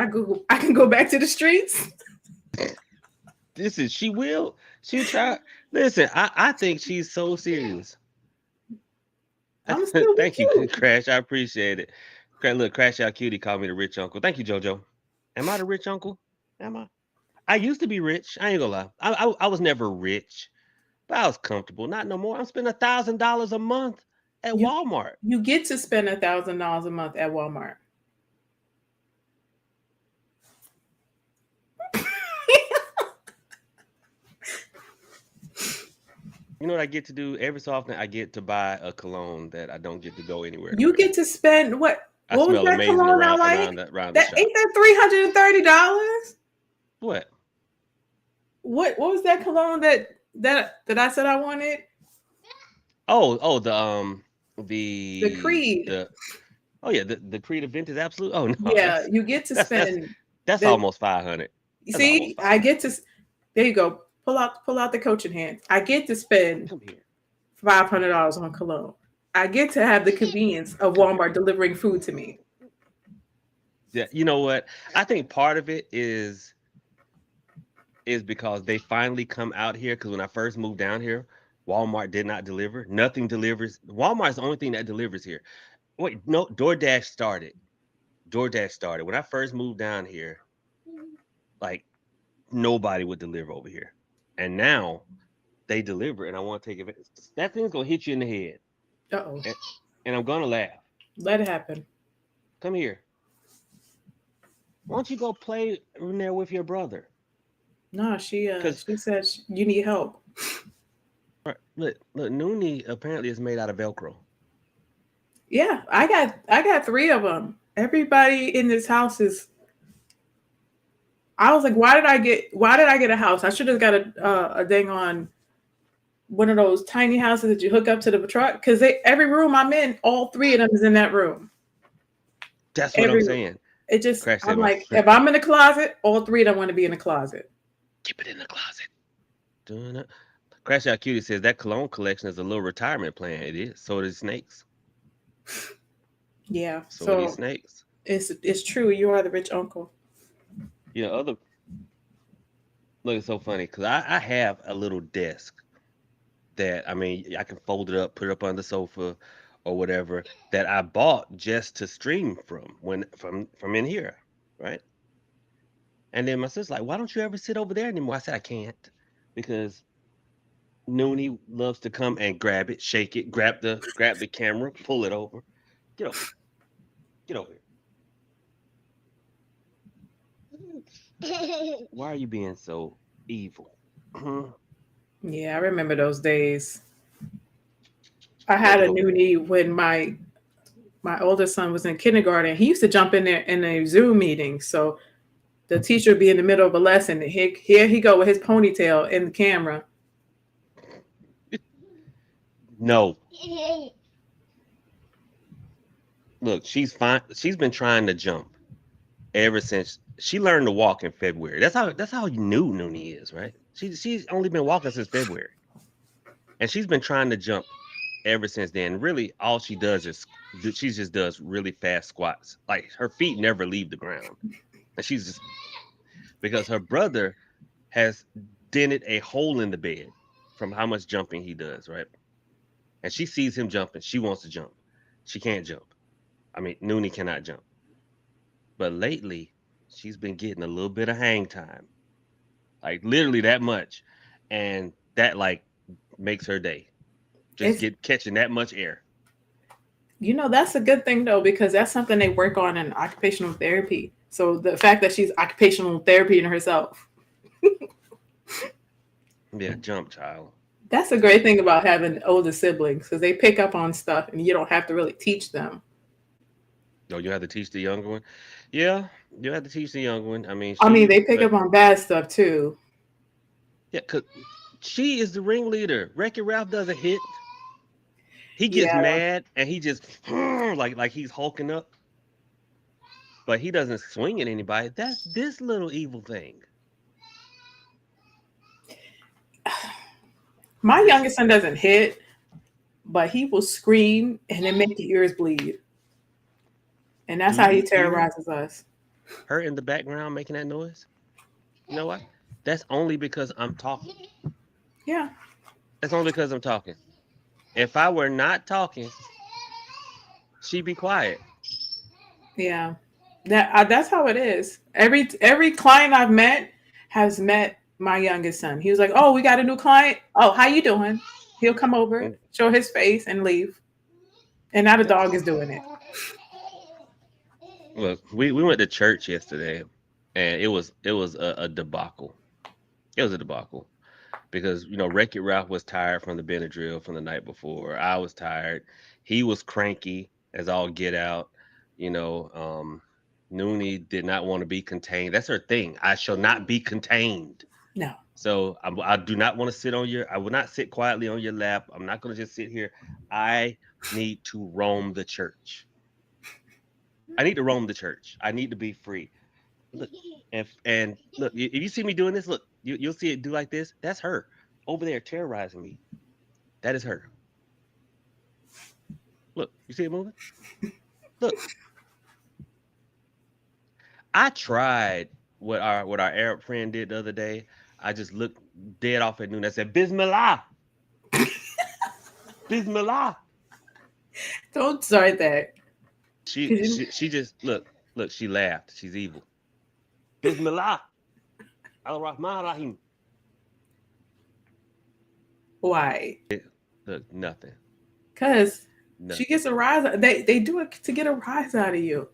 I can go back to the streets. she will. She'll try. Listen, I think she's so serious. I'm still be Thank you, cute. Crash. I appreciate it. Look, Crash Out Cutie called me the rich uncle. Thank you, JoJo. Am I the rich uncle? Am I? I used to be rich. I ain't gonna lie. I was never rich, but I was comfortable. Not no more. I'm spending $1,000 a month at You Walmart. you get to spend $1,000 a month at Walmart. You know what I get to do every so often? I get to buy a cologne that I don't get to go anywhere to You wear. get to spend what? I What was smell that amazing cologne I around like? the That shop. ain't that $330. What? What was that cologne that I said I wanted? Oh, The the Creed. the Oh yeah, the Creed event is absolute. Oh no, Yeah, you get to that's spend that's the. almost 500. That's almost See, I 500. get to. There you go. Pull out the coaching hand. I get to spend Come here, $500 on cologne. I get to have the convenience of come here. Walmart delivering food to me. Yeah, you know what? I think part of it is because they finally come out here. Because when I first moved down here, Walmart did not deliver. Nothing delivers. Walmart's the only thing that delivers here. Wait, no, DoorDash started. DoorDash started when I first moved down here. Like nobody would deliver over here, and now they deliver, and I want to take it. That thing's gonna hit you in the head, Uh oh. and, and I'm gonna laugh. Let it happen. Come here. Why don't you go play in there with your brother? No, she Because she said you need help. look, Noonie apparently is made out of Velcro. Yeah, I got three of them. Everybody in this house is. I was like, why did I get a house? I should have got a dang on one of those tiny houses that you hook up to the truck because they every room I'm in, all three of them is in that room. That's what I'm Every saying. it just Crash said, I'm "My like, friend, if I'm in the closet, all three of them want to be in the closet. keep it in the closet." Doing it. Crash Out Cutie says that cologne collection is a little retirement plan. It is. So are these snakes. Yeah, So are these so snakes. it's true. You are the rich uncle. You know, other look, it's so funny because I have a little desk that I mean I can fold it up, put it up on the sofa or whatever that I bought just to stream from when from in here, right? And then my sister's like, "Why don't you ever sit over there anymore?" I said, "I can't because Noonie loves to come and grab it, shake it, grab the camera, pull it over. Get over here. Get over here. Why are you being so evil?" Go Yeah, I remember those days. I had a get over new here. knee when my oldest son was in kindergarten. He used to jump in there in a Zoom meeting. So the teacher would be in the middle of a lesson, and here he go with his ponytail in the camera. No, look, she's fine. She's been trying to jump ever since she learned to walk in February. That's how you knew Noonie is, right? She's only been walking since February, and she's been trying to jump ever since then. Really, all she does is she just does really fast squats. Like her feet never leave the ground, and she's just because her brother has dented a hole in the bed from how much jumping he does, right? And she sees him jumping. She wants to jump. She can't jump. I mean, Noonie cannot jump. But lately, she's been getting a little bit of hang time, like literally that much, and that like makes her day. Just It's get catching that much air. that's a good thing though because that's something they work on in occupational therapy. So the fact that she's occupational therapy in herself, Yeah, jump, child. that's a great thing about having older siblings because they pick up on stuff and you don't have to really teach them. Oh, you have to teach the younger one. Yeah, you have to teach the young one. I mean, I mean, she, they pick but up on bad stuff too. yeah, cause she is the ringleader. Wreck-It Ralph doesn't hit. He gets Yeah, mad and he just like he's hulking up, but he doesn't swing at anybody. That's this little evil thing. my youngest son doesn't hit, but he will scream and then make your ears bleed, and that's Do how he you hear terrorizes us. her in the background making that noise? You know what? That's only because I'm talking. Yeah, That's only because I'm talking. If I were not talking, she'd be quiet. yeah. That's how it is. Every client I've met has met my youngest son. He was like, "Oh, we got a new client. Oh, how you doing?" He'll come over, Mm, show his face, and leave. And now the yeah. dog is doing it. Look, we went to church yesterday, and it was a debacle. It was a debacle because Wreck It Ralph was tired from the Benadryl from the night before. I was tired. He was cranky as all get out. You know, Noonie did not want to be contained. That's her thing. I shall not be contained. No, So I do not want to sit on your. I will not sit quietly on your lap. I'm not going to just sit here. I need to roam the church. I need to roam the church. I need to be free. Look, and look, if you see me doing this, look, you'll see it do like this. That's her over there terrorizing me. That is her. Look, you see it moving? Look, I tried what our Arab friend did the other day. I just looked dead off at noon. I said, Bismillah, Bismillah. Don't start that. She 'Cause you- she she just look. She laughed. She's evil. Bismillah, Al Rahman Rahim. Why? Look, nothing, Because she nothing. gets a rise. They do it to get a rise out of you.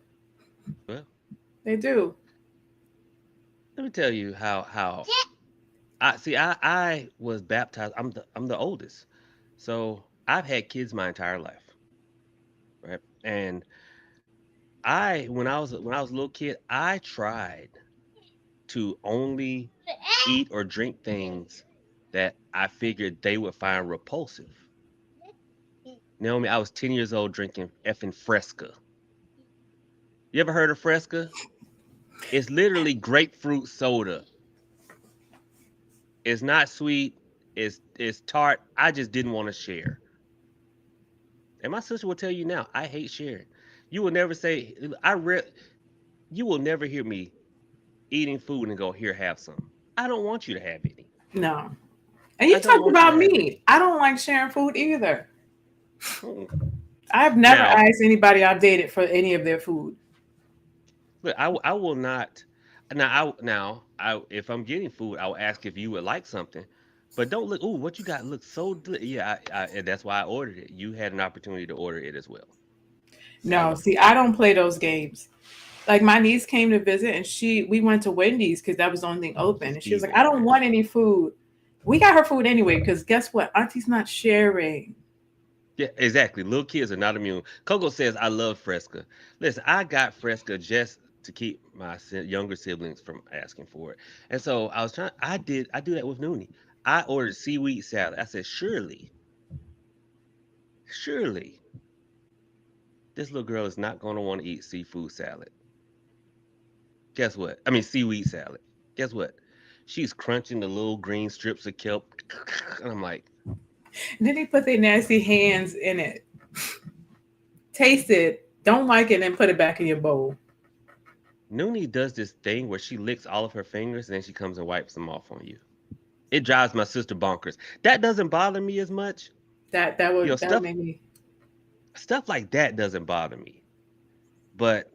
Well, They do. let me tell you how I see. I was baptized. I'm the oldest, so I've had kids my entire life, right? And when I was a little kid, I tried to only eat or drink things that I figured they would find repulsive. Naomi, I was 10 years old drinking effing Fresca. You ever heard of Fresca? It's literally grapefruit soda. It's not sweet. It's tart. I just didn't want to share. And my sister will tell you now, I hate sharing. You will never say you will never hear me eating food and go, here, have some. I don't want you to have any. No. And I you don't talked want you to about have me. any. I don't like sharing food either. Mm. I've never Now, asked anybody I've dated for any of their food. look, I will not. Now, if I'm getting food, I will ask if you would like something, but don't look. Ooh, what you got looks so. Yeah, and that's why I ordered it. You had an opportunity to order it as well. I No, know. see, I don't play those games. Like my niece came to visit and we went to Wendy's because that was the only thing open. She's And she was like, evil, I don't man. want any food. We got her food anyway, because guess what? Auntie's not sharing. Yeah, exactly. Little kids are not immune. Coco says, I love Fresca. Listen, I got Fresca just to keep my younger siblings from asking for it. And so I do that with Noonie. I ordered seaweed salad. I said, surely, this little girl is not going to want to eat seafood salad. Guess what? I mean, seaweed salad. Guess what? She's crunching the little green strips of kelp. And I'm like, And then they put their nasty hands in it. Taste it, don't like it, and put it back in your bowl. Noonie does this thing where she licks all of her fingers and then she comes and wipes them off on you. It drives my sister bonkers. That doesn't bother me as much. You know, That would stuff make me. stuff like that doesn't bother me. But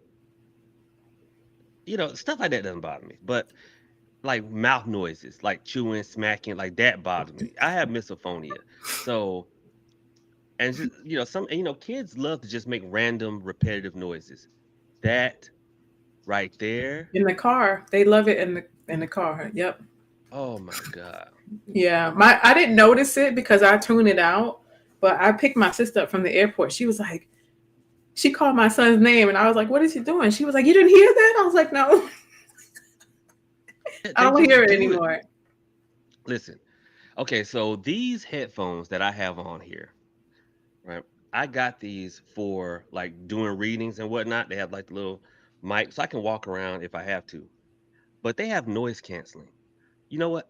stuff like that doesn't bother me. But like mouth noises, like chewing, smacking, like that bothers me. I have misophonia. So and just, some kids love to just make random repetitive noises. That right there. In the car. They love it in the car. Yep. Oh my God. Yeah. I didn't notice it because I tuned it out, but I picked my sister up from the airport. She called my son's name and I was like, what is he doing? She was like, you didn't hear that? I was like, no, I They don't hear just it do it. anymore. Listen. Okay, so these headphones that I have on here, right? I got these for like doing readings and whatnot. They have like the little mic, so I can walk around if I have to. But they have noise canceling. You know what?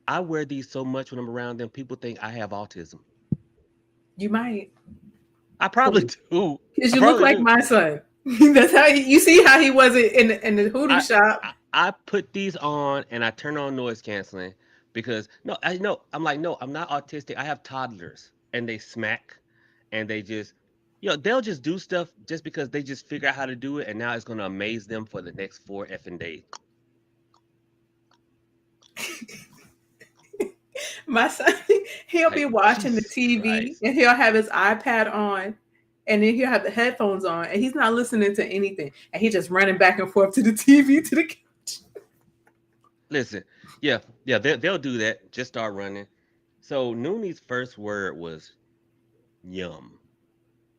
I wear these so much when I'm around them, people think I have autism. You might. I probably do. Because I you look probably like do. my son. That's how you see how he was in the hoodoo I, shop. I put these on and I turn on noise canceling because no, I know I'm like no, I'm not autistic. I have toddlers and they smack and they just they'll just do stuff just because they just figure out how to do it and now it's gonna amaze them for the next 4 effing days. My son, he'll be Like watching the Jesus TV Christ. and he'll have his iPad on and then he'll have the headphones on and he's not listening to anything. And he's just running back and forth to the TV to the couch. Listen, yeah, they'll do that. Just start running. So Nooney's first word was yum,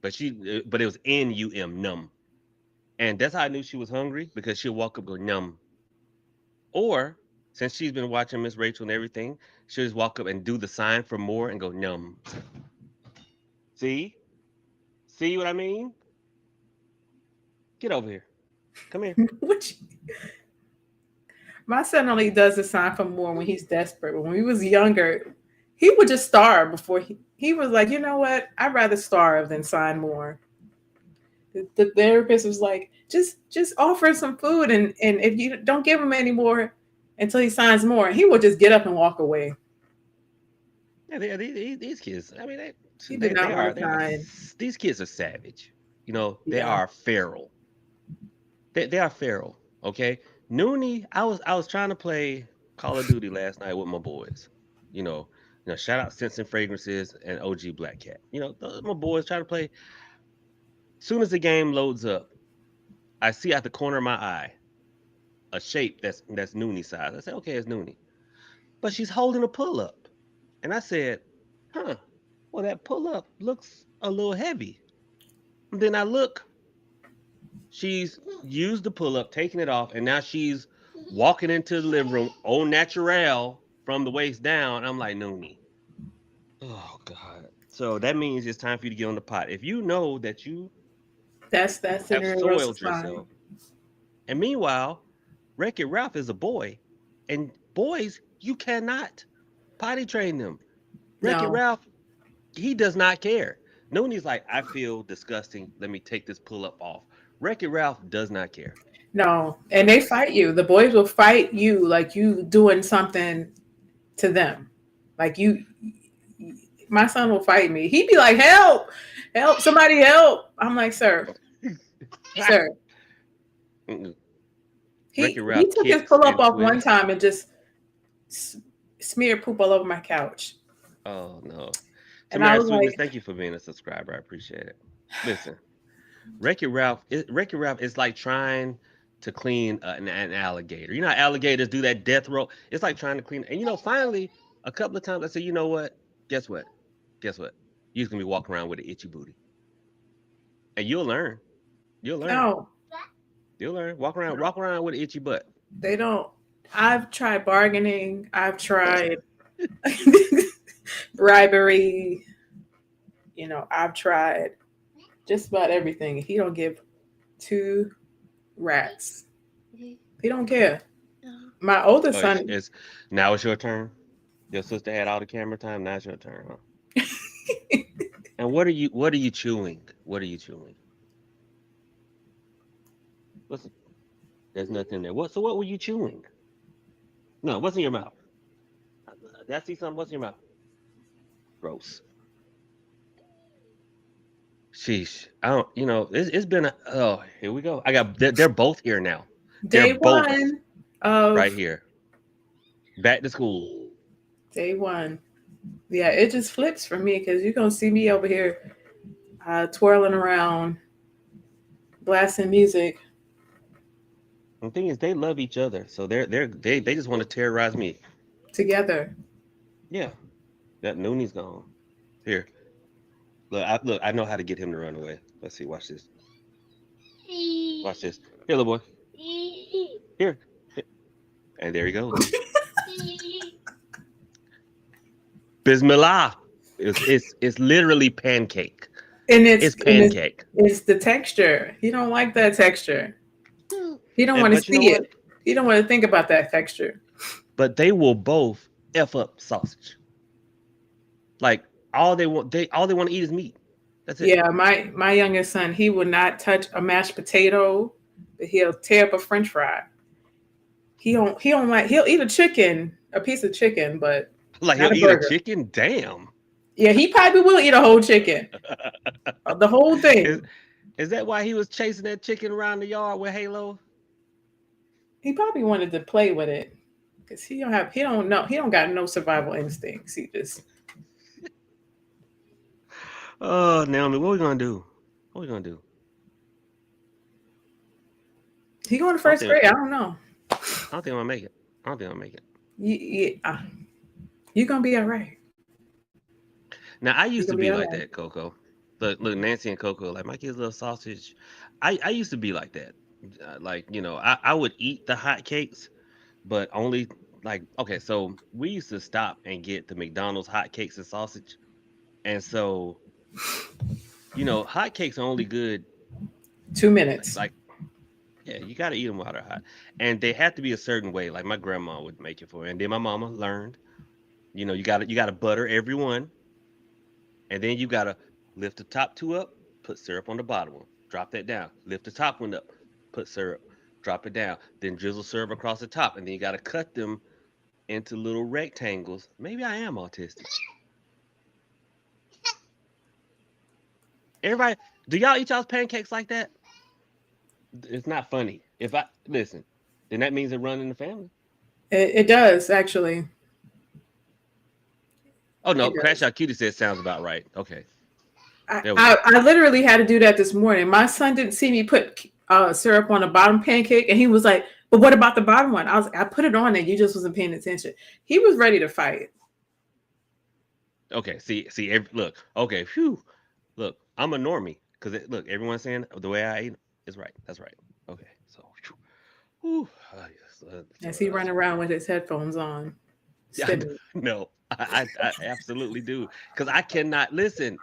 but it was N-U-M, num, and that's how I knew she was hungry because she'll walk up and go num. Or since she's been watching Miss Rachel and everything, she'll just walk up and do the sign for more and go num. See, see what I mean? Get over here. Come here. Which my son only does the sign for more when he's desperate. But when he was younger, he would just starve before he was like, you know what? I'd rather starve than sign more. The therapist was like, just offer some food, and if you don't give him any more until he signs more, he will just get up and walk away. Yeah, these kids. I mean, He did not want to they are. sign. These kids are savage. You know, they Yeah. are feral. They are feral. Okay, Noonie. I was trying to play Call of Duty last night with my boys. You know, shout out Scents and Fragrances and OG Black Cat. My boys trying to play. Soon as the game loads up, I see out the corner of my eye a shape that's Noonie size. I said, okay, it's Noonie, but she's holding a pull up, and I said, huh. Well, that pull up looks a little heavy. And then I look, she's used the pull up, taking it off, and now she's walking into the living room, au naturel from the waist down. I'm like, Noonie. Oh God. So that means it's time for you to get on the pot. If you know that you That have scenario is soiled fine. yourself, and meanwhile, Wreck-It Ralph is a boy, and boys, you cannot potty train them. Wreck-It No, Ralph, he does not care. Noonie's like, I feel disgusting. Let me take this pull up off. Wreck-It Ralph does not care. no, and they fight you. The boys will fight you like you doing something to them. Like you, my son will fight me. He'd be like, "Help! Help! Somebody help!" I'm like, "Sir, sir." Mm-mm. He Wreck-It he Ralph took his kicks pull up and off one twists. time and just smeared poop all over my couch, Oh no. and I Tamara was Sweetness, like, thank you for being a subscriber. I appreciate it. Listen, Wreck-It Ralph is like trying to clean an alligator. You know how alligators do that death roll? It's like trying to clean. And finally, a couple of times I said, you know what? Guess what? Guess what? You're just gonna be walking around with an itchy booty, and you'll learn. You'll learn. "No, You'll learn. Walk around with an itchy butt. they don't." I've tried bargaining. I've tried bribery. I've tried just about everything. He don't give two rats. He don't care. My oldest Oh, son, now it's your turn. Your sister had all the camera time. Now it's your turn, huh? And what are you chewing? What are you chewing? Listen, there's nothing there. What were you chewing? No, what's in your mouth? Did I see something? What's in your mouth? Gross. Sheesh. I don't. It's been. Oh, here we go. They're both here now. They're day both one of right here. Back to school. day one. Yeah, it just flips for me because you're gonna see me over here twirling around, blasting music The thing is, they love each other, so they just want to terrorize me. together. Yeah, that Nooney's gone. Here, look. I know how to get him to run away. Let's see. Watch this. Watch this. Here, little boy. Here. And there he goes. Bismillah. It's literally pancake. And It's pancake. it's the texture. He don't like that texture. He don't want to But you know see what? it. He don't want to think about that texture. But they will both f up sausage. Like all they want to eat is meat. That's it. Yeah, my youngest son, he will not touch a mashed potato, but he'll tear up a French fry. He don't like he'll eat a piece of chicken, but Like not he'll a eat a burger. chicken. Damn. Yeah, he probably will eat a whole chicken, the whole is thing. is that why he was chasing that chicken around the yard with Halo? He probably wanted to play with it because he don't got no survival instincts. He just Oh, Naomi, what we gonna do? What we gonna do? he going to I don't first think grade. I don't know. I don't think I'm gonna make it. I don't think I'll make it. You're gonna be all right. Now I You're used to gonna be be all like right. that, Coco. Look, Nancy and Coco, like my kids love sausage. I used to be like that. Like I would eat the hot cakes, but only like okay. So we used to stop and get the McDonald's hot cakes and sausage, and so hot cakes are only good 2 minutes. like Yeah, you got to eat them while they're hot, and they have to be a certain way. Like my grandma would make it for me, and then my mama learned. You got to butter every one, and then you got to lift the top two up, put syrup on the bottom one, drop that down, lift the top one up, put syrup, drop it down, then drizzle syrup across the top, and then you got to cut them into little rectangles. Maybe I am autistic. Everybody, do y'all eat y'all's pancakes like that? It's not funny. If I listen, then that means it run in the family. It does actually. Oh no, It Crash does. Out Cutie said sounds about right. Okay, I, there we I, go. I literally had to do that this morning. My son didn't see me put syrup on the bottom pancake, and he was like, "But what about the bottom one?" I was like, "I put it on there. You just wasn't paying attention." He was ready to fight. Okay, see, look. Okay, phew. Look, I'm a normie because look, everyone's saying the way I eat is right. That's right. Okay, so, phew. Whew, yes, As Lord, he I was run praying. around with his headphones on, Yeah, I stimming. no, I absolutely do because I cannot listen.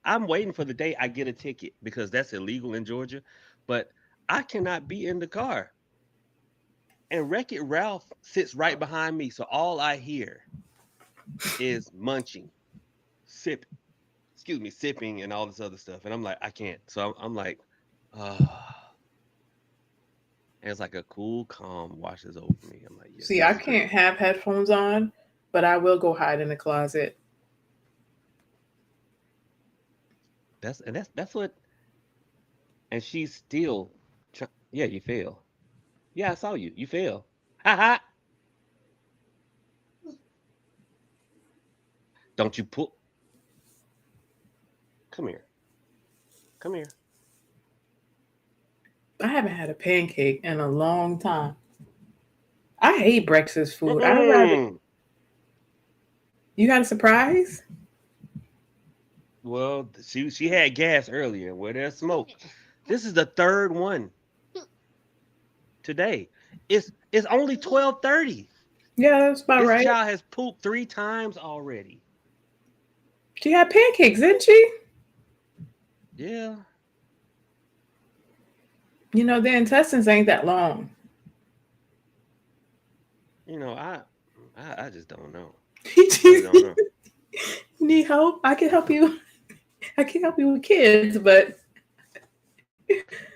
I'm waiting for the day I get a ticket because that's illegal in Georgia, but I cannot be in the car. And Wreck It Ralph sits right behind me, so all I hear is munching, sip, excuse me, sipping, and all this other stuff. And I'm like, I can't. So I'm like, ah. And it's like a cool calm washes over me. I'm like, yes, See, I this is it. can't have headphones on, but I will go hide in the closet. That's what. And she's still, yeah, you fail. Yeah, I saw you. You fail. Ha ha. Don't you pull? Come here. Come here. I haven't had a pancake in a long time. I hate breakfast food. I'd rather Mm-mm. you got a surprise? Well, she had gas earlier. Where there's smoke. This is the third one today. It's only 12:30. Yeah, that's about This right. child has pooped 3 times already. She had pancakes, didn't she? Yeah. You know, their intestines ain't that long. You know, I just don't know. I really don't You know. need help? I can help you. I can help you with kids, but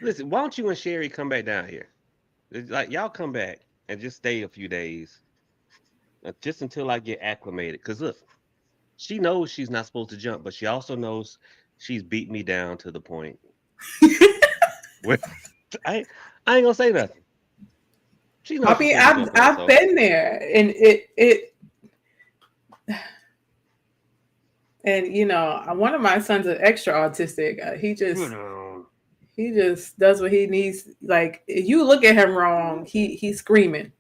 Listen, why don't you and Sherry come back down here? Like y'all come back and just stay a few days, just until I get acclimated. Cause look, she knows she's not supposed to jump, but she also knows she's beat me down to the point where I I ain't gonna say nothing. She knows I she's mean, supposed to I've jump on, I've so been there, and it and you know, one of my sons is extra autistic. you know, He just does what he needs. Like if you look at him wrong, he's screaming.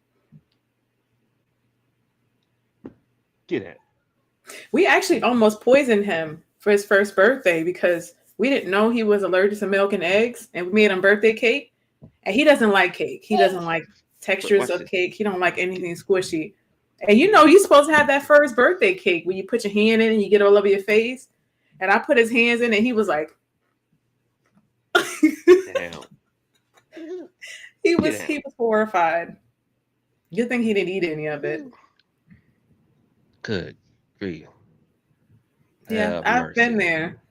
get it. We actually almost poisoned him for his first birthday because we didn't know he was allergic to milk and eggs, and we made him birthday cake. And he doesn't like cake. He doesn't like textures Watch of this. cake. He don't like anything squishy. And you know, you're supposed to have that first birthday cake where you put your hand in and you get all over your face. And I put his hands in, and he was like, Get down. Get he down. was horrified. Good thing he didn't eat any of it. Good grief. Yeah, Have I've been mercy. there.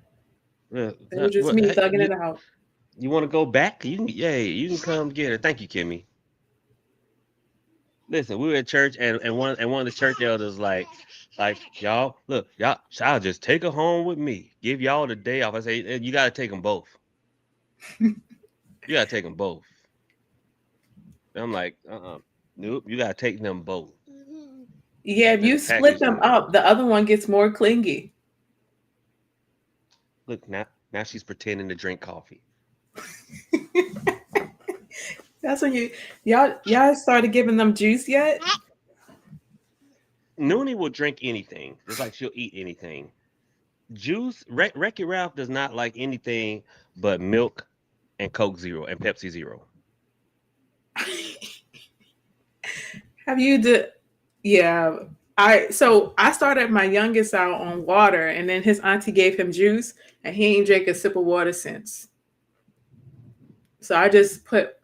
Well, It was just what, me thugging you it out. you want to go back? You can. Yeah, you can come get her. Thank you, Kimmy. Listen, we were at church, and one of the church elders like y'all look y'all. I'll just take her home with me. Give y'all the day off. I say you got to take them both. You got to take them both. And I'm like, nope. You got to take them both. Yeah, if There's you a split package in them there. up, the other one gets more clingy. Look now she's pretending to drink coffee. That's when y'all started giving them juice yet? Noonie will drink anything, just like she'll eat anything. Juice, Wreck-It Ralph does not like anything but milk and Coke Zero and Pepsi Zero. Have you did? Yeah. I started my youngest out on water, and then his auntie gave him juice, and he ain't drank a sip of water since. So I just put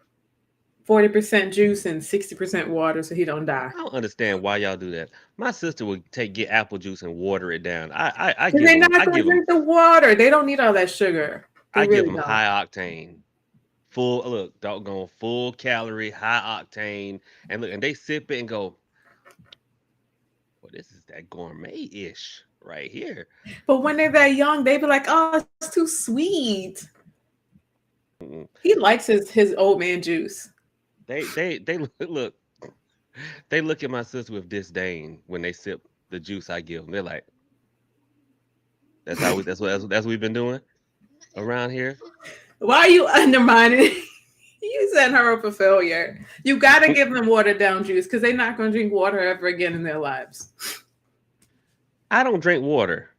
40% juice and 60% water so he don't die. I don't understand why y'all do that. My sister would get apple juice and water it down. I And give they're them not gonna drink the water. They don't need all that sugar. They I give really them don't. high octane, full look, doggone full calorie, high octane, and look, and they sip it and go, well, this is that gourmet ish right here. But when they're that young, they be like, "Oh, it's too sweet." Mm. He likes his old man juice. They look, they look at my sister with disdain when they sip the juice I give them. They're like, that's what we've been doing around here. Why are you undermining? You setting her up for failure. You got to give them watered down juice because they're not going to drink water ever again in their lives. I don't drink water.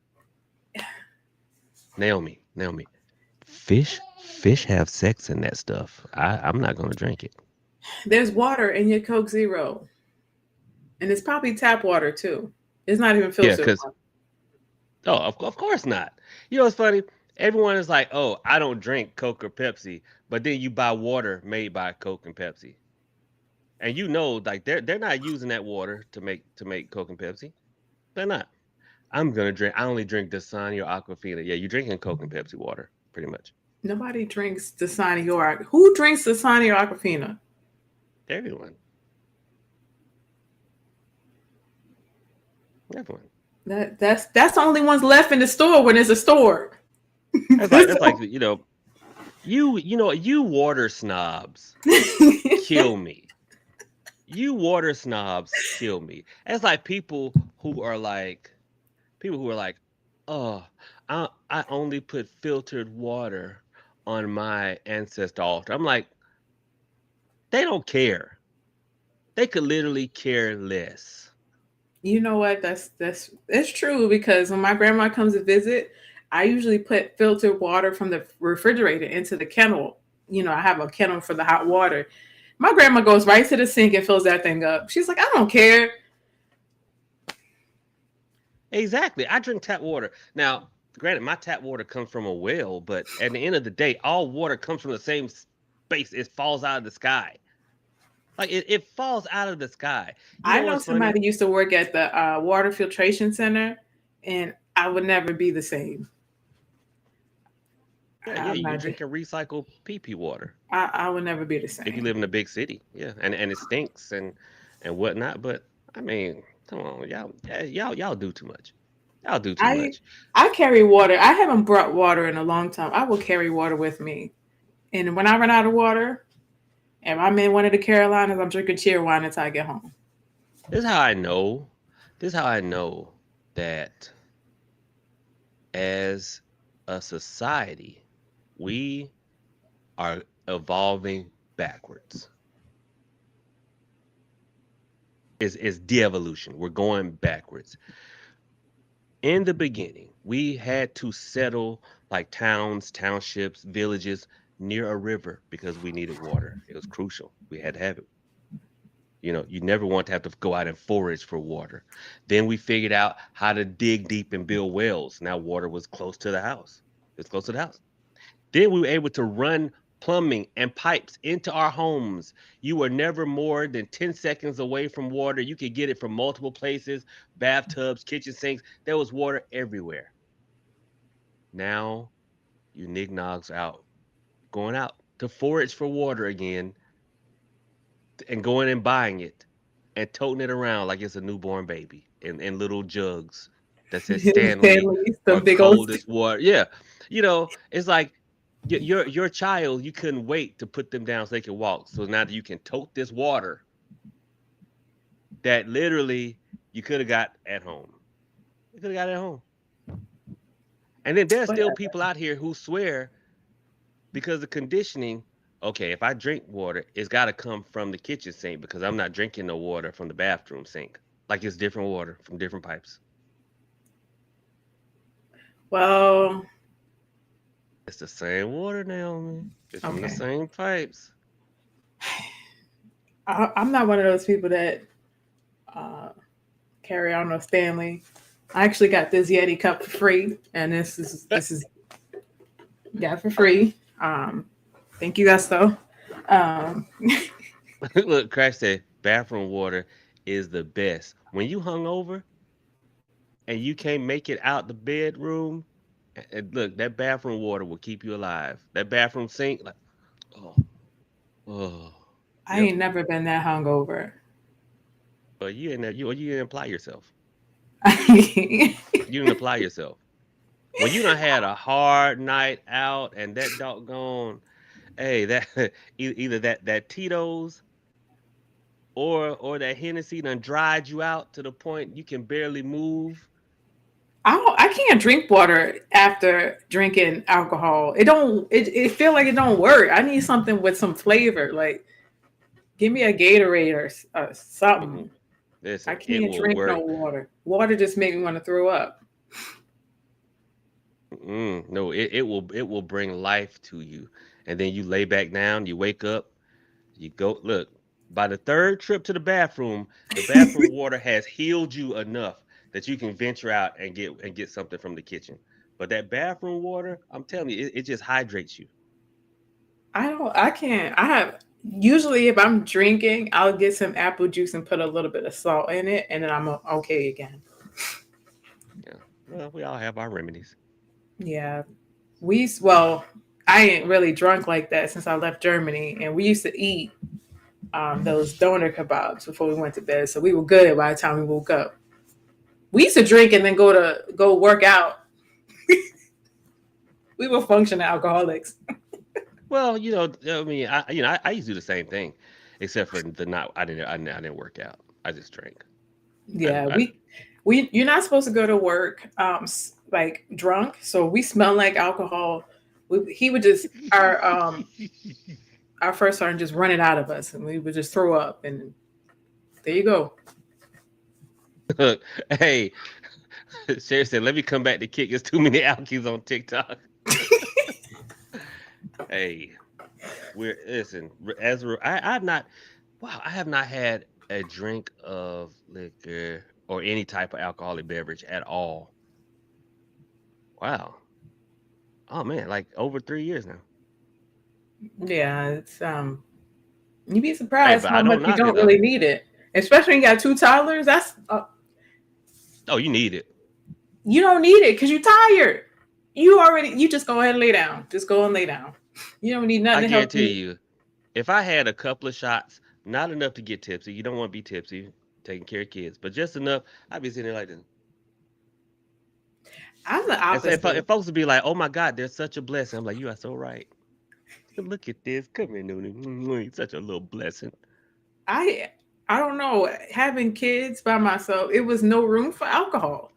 Naomi, fish have sex in that stuff. I'm not gonna drink it. There's water in your Coke Zero, and it's probably tap water too. It's not even Yeah, filtered cause water. oh, of course not. You know what's funny? Everyone is like, oh, I don't drink Coke or Pepsi, but then you buy water made by Coke and Pepsi, and you know, like they're not using that water to make Coke and Pepsi. They're not. I'm gonna drink. I only drink Dasani or Aquafina. Yeah, you're drinking Coke and Pepsi water, pretty much. Nobody drinks Dasani or who drinks Dasani or Aquafina? Everyone, everyone. That's the only ones left in the store when there's a store. That's like you water snobs kill me. You water snobs kill me. It's like people who are like, oh, I only put filtered water on my ancestor altar. I'm like, they don't care. They could literally care less. You know what? That's true because when my grandma comes to visit, I usually put filtered water from the refrigerator into the kettle. I have a kettle for the hot water. My grandma goes right to the sink and fills that thing up. She's like, I don't care. Exactly. I drink tap water. Now, granted, my tap water comes from a well, but at the end of the day, all water comes from the same space. It falls out of the sky. Like it falls out of the sky. You I know know what's funny? somebody used to work at the water filtration center, and I would never be the same. Yeah, I'm you can not. drink and recycle pee water I would never be the if you same. live in a big city. Yeah, and it stinks and whatnot. But I mean, come on, y'all do too much. Y'all do too I much. I carry water. I haven't brought water in a long time. I will carry water with me, and when I run out of water, if I'm in one of the Carolinas, I'm drinking cheer wine until I get home. This is how I know. This is how I know that as a society, we are evolving backwards. Is de-evolution. We're going backwards. In the beginning, we had to settle like towns, townships, villages near a river because we needed water. It was crucial. We had to have it. You never want to have to go out and forage for water. Then we figured out how to dig deep and build wells. Now water was close to the house. It's close to the house. Then we were able to run plumbing and pipes into our homes. You were never more than 10 seconds away from water. You could get it from multiple places, bathtubs, kitchen sinks. There was water everywhere. Now you nignogs out, going out to forage for water again and going and buying it and toting it around like it's a newborn baby in little jugs that says Stanley Stanley's, the or big old. coldest water. Yeah. It's like your child, you couldn't wait to put them down so they can walk. So now that you can tote this water that literally you could have got at home. You could have got it at home. And then there's still Whatever. people out here who swear because of conditioning. Okay, if I drink water, it's got to come from the kitchen sink because I'm not drinking the water from the bathroom sink. Like it's different water from different pipes. Well, It's the same water, Naomi. It's from the okay. same pipes. I'm not one of those people that uh, carry on no Stanley. I actually got this Yeti cup for free, and this is got for free. Thank you, Gusto. Um, Look, Crash said bathroom water is the best. When you hungover and you can't make it out the bedroom, and look, that bathroom water will keep you alive. That bathroom sink, like, oh, oh, I yep. ain't never been that hungover. But you didn't, you didn't apply yourself. I You didn't apply yourself. When you done had a hard night out and that doggone, hey, that either that Tito's or that Hennessy done dried you out to the point you can barely move. don't, I can't drink water after drinking alcohol. It don't. It feel like it don't work. I need something with some flavor. Like give me a Gatorade or Mm-mm. something. I Listen, it can't will drink no work. water. Water just make me want to throw up. No, it will bring life to you. And then you lay back down, you wake up, you go look. By the third trip to the bathroom water has healed you enough that you can venture out and get something from the kitchen. But that bathroom water, I'm telling you, it just hydrates you. I don't. I can't. I have usually if I'm drinking, I'll get some apple juice and put a little bit of salt in it, and then I'm okay again. Yeah. Well, we all have our remedies. Yeah, well, I ain't really drunk like that since I left Germany, and we used to eat those doner kebabs before we went to bed, so we were good by the time we woke up. We used to drink and then go work out. We were functioning alcoholics. Well, I mean, I used to do the same thing, except for the not. I didn't work out. I just drank. Yeah, I we you're not supposed to go to work like drunk, so we smell like alcohol. He would just our first sergeant just run it out of us, and we would just throw up, and there you go. Look, hey, Sherry said, let me come back to kick. There's too many alkies on TikTok. Hey, we're listen. I've not. Wow, I have not had a drink of liquor or any type of alcoholic beverage at all. Wow. Oh man, like over 3 years now. Yeah, it's you'd be Hey, surprised but how I much don't you knock it don't though. really need it, especially when you got two toddlers. That's Oh, you need it. you don't need it because you're tired. You just go ahead and lay down. Just go and lay down. You don't need nothing I to help guarantee you. you, if I had a couple of shots, not enough to get tipsy. You don't want to be tipsy, taking care of kids, but just enough. I'd be sitting there like this. I'm the And so if opposite. folks would be like, "Oh my God, they're such a blessing," I'm like, "You are so right. Look at this. Come here, Noonie. Such a little blessing." I I don't know. Having kids by myself, it was no room for alcohol.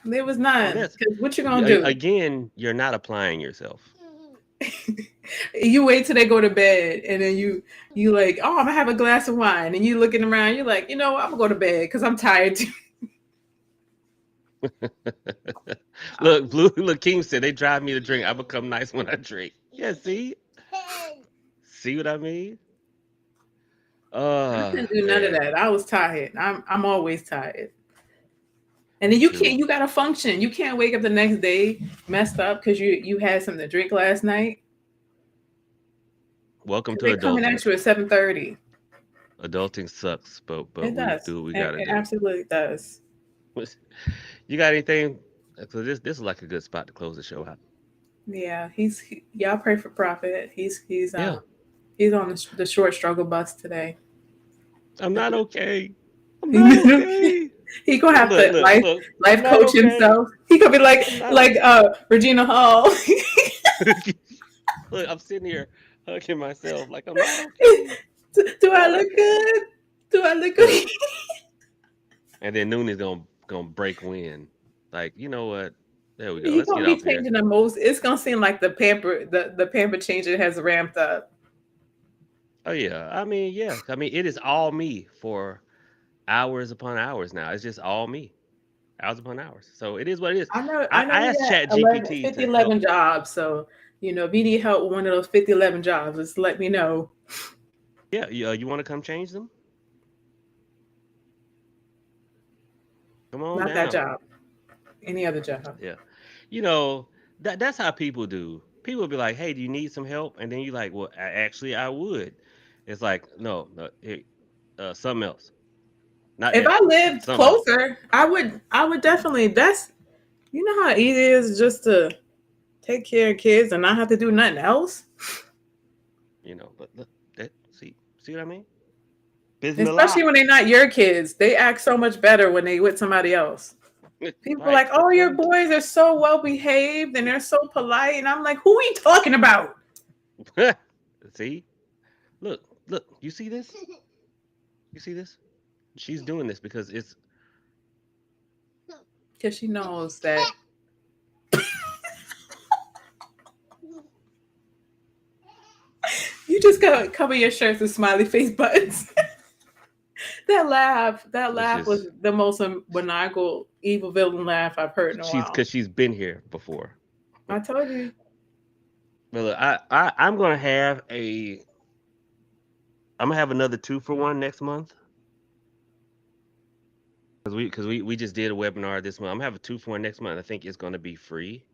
There was Oh, none. that's Because what you gonna do? again, you're not applying yourself. You wait till they go to bed, and then you like, oh, I'm gonna have a glass of wine, and you looking around. You're like, I'm gonna go to bed because I'm tired. Too. Look, King said they drive me to drink. I become nice when I drink. Yeah, see what I mean? I couldn't do none of Man, that. I was tired. I'm always tired. And then me you too. can't. You gotta function. You can't wake up the next day messed up because you had something to drink last night. Welcome Because to they coming adulting. at you at 7:30. Adulting sucks, but It we does. do what we gotta It do. absolutely does. You got anything? So this is like a good spot to close the show out. Yeah, y'all pray for Prophet. Yeah, He's on the short struggle bus today. I'm not okay. I'm not okay. He gonna have to Look. I'm life not coach okay. himself. He could be I'm not like okay. Regina Hall. Look, I'm sitting here hugging myself like I'm not okay. Do I'm I not look okay. good? Do I look Look, good? and then Nooney's gonna break wind. Like, you know what? There we go. He Let's gonna get be off here. changing the most. It's gonna seem like the pamper changer has ramped up. Oh yeah. I mean, yeah. I mean, it is all me for hours upon hours now. It's just all me. Hours upon hours. So it is what it is. I know I you asked Chat got 11, GPT 50, to help. 11 jobs. So, if you need help with one of those 50, 11 jobs, just let me know. Yeah, you want to come change them? Come on Not that down. job. Any other job. Yeah. You know, that's how people do. people will be like, "Hey, do you need some help?" And then you like, "Well, actually, I would." It's like, no, no, something else, not If I extra, lived something else. closer, I would definitely. That's you know how easy it is just to take care of kids and not have to do nothing else. But look, see what I mean? Bismillah. Especially when they're not your kids, they act so much better when they with somebody else. People are Right. like, "Oh, your boys are so well behaved and they're so polite," and I'm like, "Who are you talking about?" See, look. You see this? You see this? She's doing this because it's Because she knows that you just gotta cover your shirts with smiley face buttons. That it's laugh just was the most maniacal, evil villain laugh I've heard in a while. she's been here before. I told you. But look, I'm gonna have another 2-for-1 next month because we just did a webinar this month. I'm gonna have a 2-for-1 next month. I think it's gonna be free.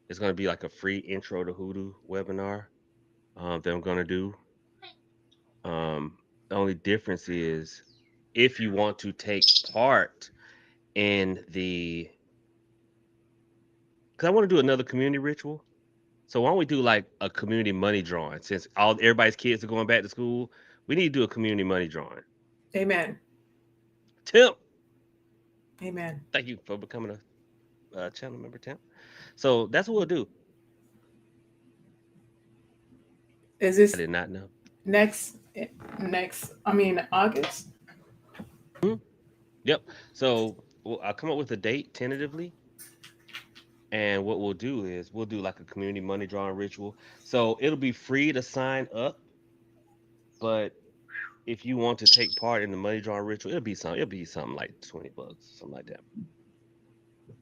It's gonna be like a free intro to Hoodoo webinar that I'm gonna do. The only difference is if you want to take part in the, because I want to do another community ritual. So why don't we do like a community money drawing? Since everybody's kids are going back to school, we need to do a community money drawing. Amen. Tim, Amen. thank you for becoming a channel member, Tim. So that's what we'll do. Is I this did not know. next? I mean, August. Yep. So I'll come up with a date tentatively. And what we'll do is we'll do like a community money drawing ritual. So it'll be free to sign up, but if you want to take part in the money drawing ritual, it'll be something like $20, something like that.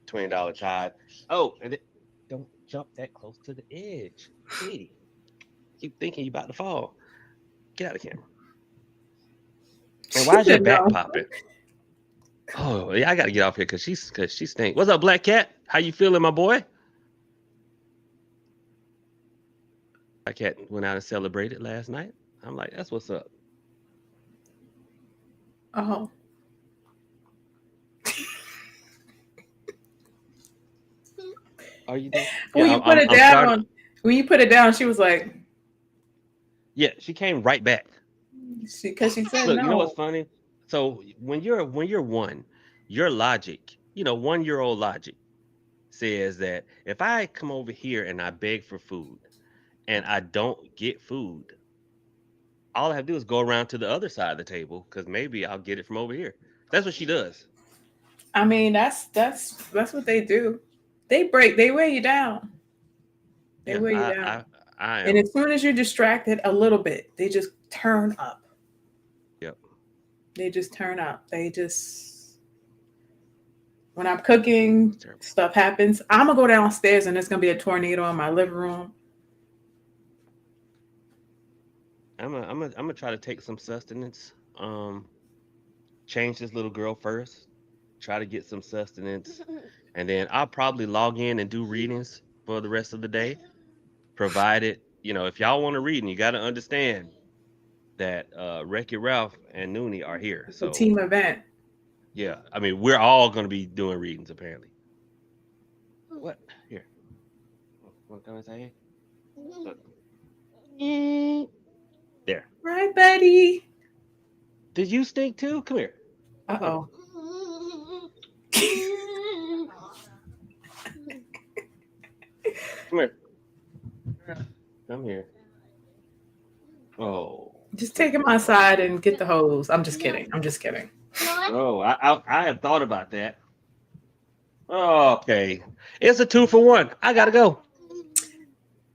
$20 tithe. Oh, and don't jump that close to the edge. Sweetie. Keep thinking you're about to fall. Get out of the camera. And why is your back No. popping? Oh, yeah, I gotta get off here because she stinks. What's up, Black Cat? How you feeling, my boy? Black Cat went out and celebrated last night. I'm like, that's what's up. Oh. Are you there? When Yeah, you put it I'm starting. down, when you put it down, she was like, Yeah, she came right back. because she said Look, you know what's no. funny? So when you're one, your logic, 1-year-old logic says that if I come over here and I beg for food and I don't get food, all I have to do is go around to the other side of the table because maybe I'll get it from over here. That's what she does. I mean, that's what they do. They weigh you down. They Yeah, weigh you I down. I I And am. as soon as you're distracted a little bit, they just turn up. Yep. They just turn up. When I'm cooking, It's terrible. stuff happens. I'm gonna go downstairs and there's gonna be a tornado in my living room. I'm gonna try to take some sustenance. Change this little girl first. Try to get some sustenance, and then I'll probably log in and do readings for the rest of the day. Provided, if y'all want to read, and you got to understand that Wreck-It Ralph and Noonie are here. It's a So team event. yeah, I mean we're all gonna be doing readings apparently. What here? What can I say? Look. There. Right, buddy. Did you stink too? Come here. Uh-oh. Come here. Come here. Oh. Just take him outside and get the hose. I'm just kidding. I'm just kidding. Oh, I have thought about that. Okay. It's a 2-for-1. I gotta go.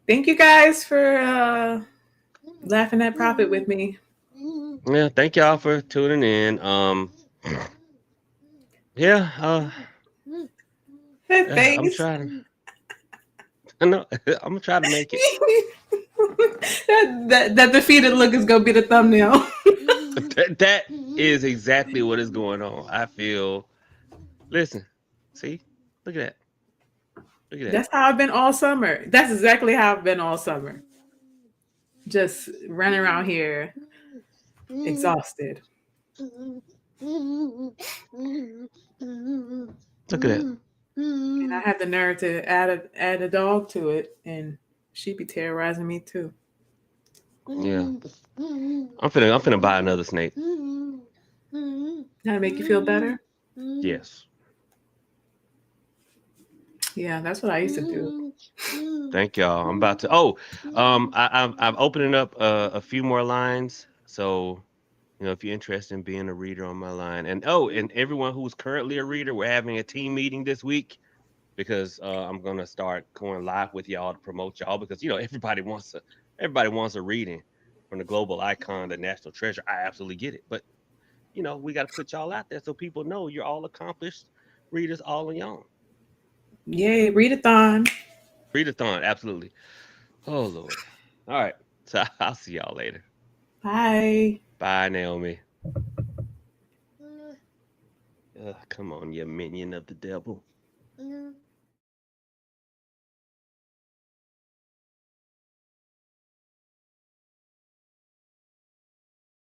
Thank you guys for laughing at Prophet with me. Yeah, thank y'all for tuning in. Yeah, I'm Thanks. trying. No, I'm gonna try to make it. that defeated look is gonna be the thumbnail. That is exactly what is going on. I feel. Listen, see, look at that. Look at that. That's how I've been all summer. That's exactly how I've been all summer. Just running around here, exhausted. Look at that. And I have the nerve to add a dog to it, and she'd be terrorizing me too. Yeah. I'm finna buy another snake. That'll make you feel better. Yes. Yeah, that's what I used to do. Thank y'all. I'm about to. Oh, I'm opening up a few more lines. So if you're interested in being a reader on my line, and and everyone who's currently a reader, we're having a team meeting this week because I'm gonna start going live with y'all to promote y'all because everybody wants a reading from the global icon, the national treasure. I absolutely get it, but we got to put y'all out there so people know you're all accomplished readers all on your own. Yay, readathon. Readathon, absolutely. Oh Lord. All right. So I'll see y'all later. Bye. Bye, Naomi. Come on, you minion of the devil.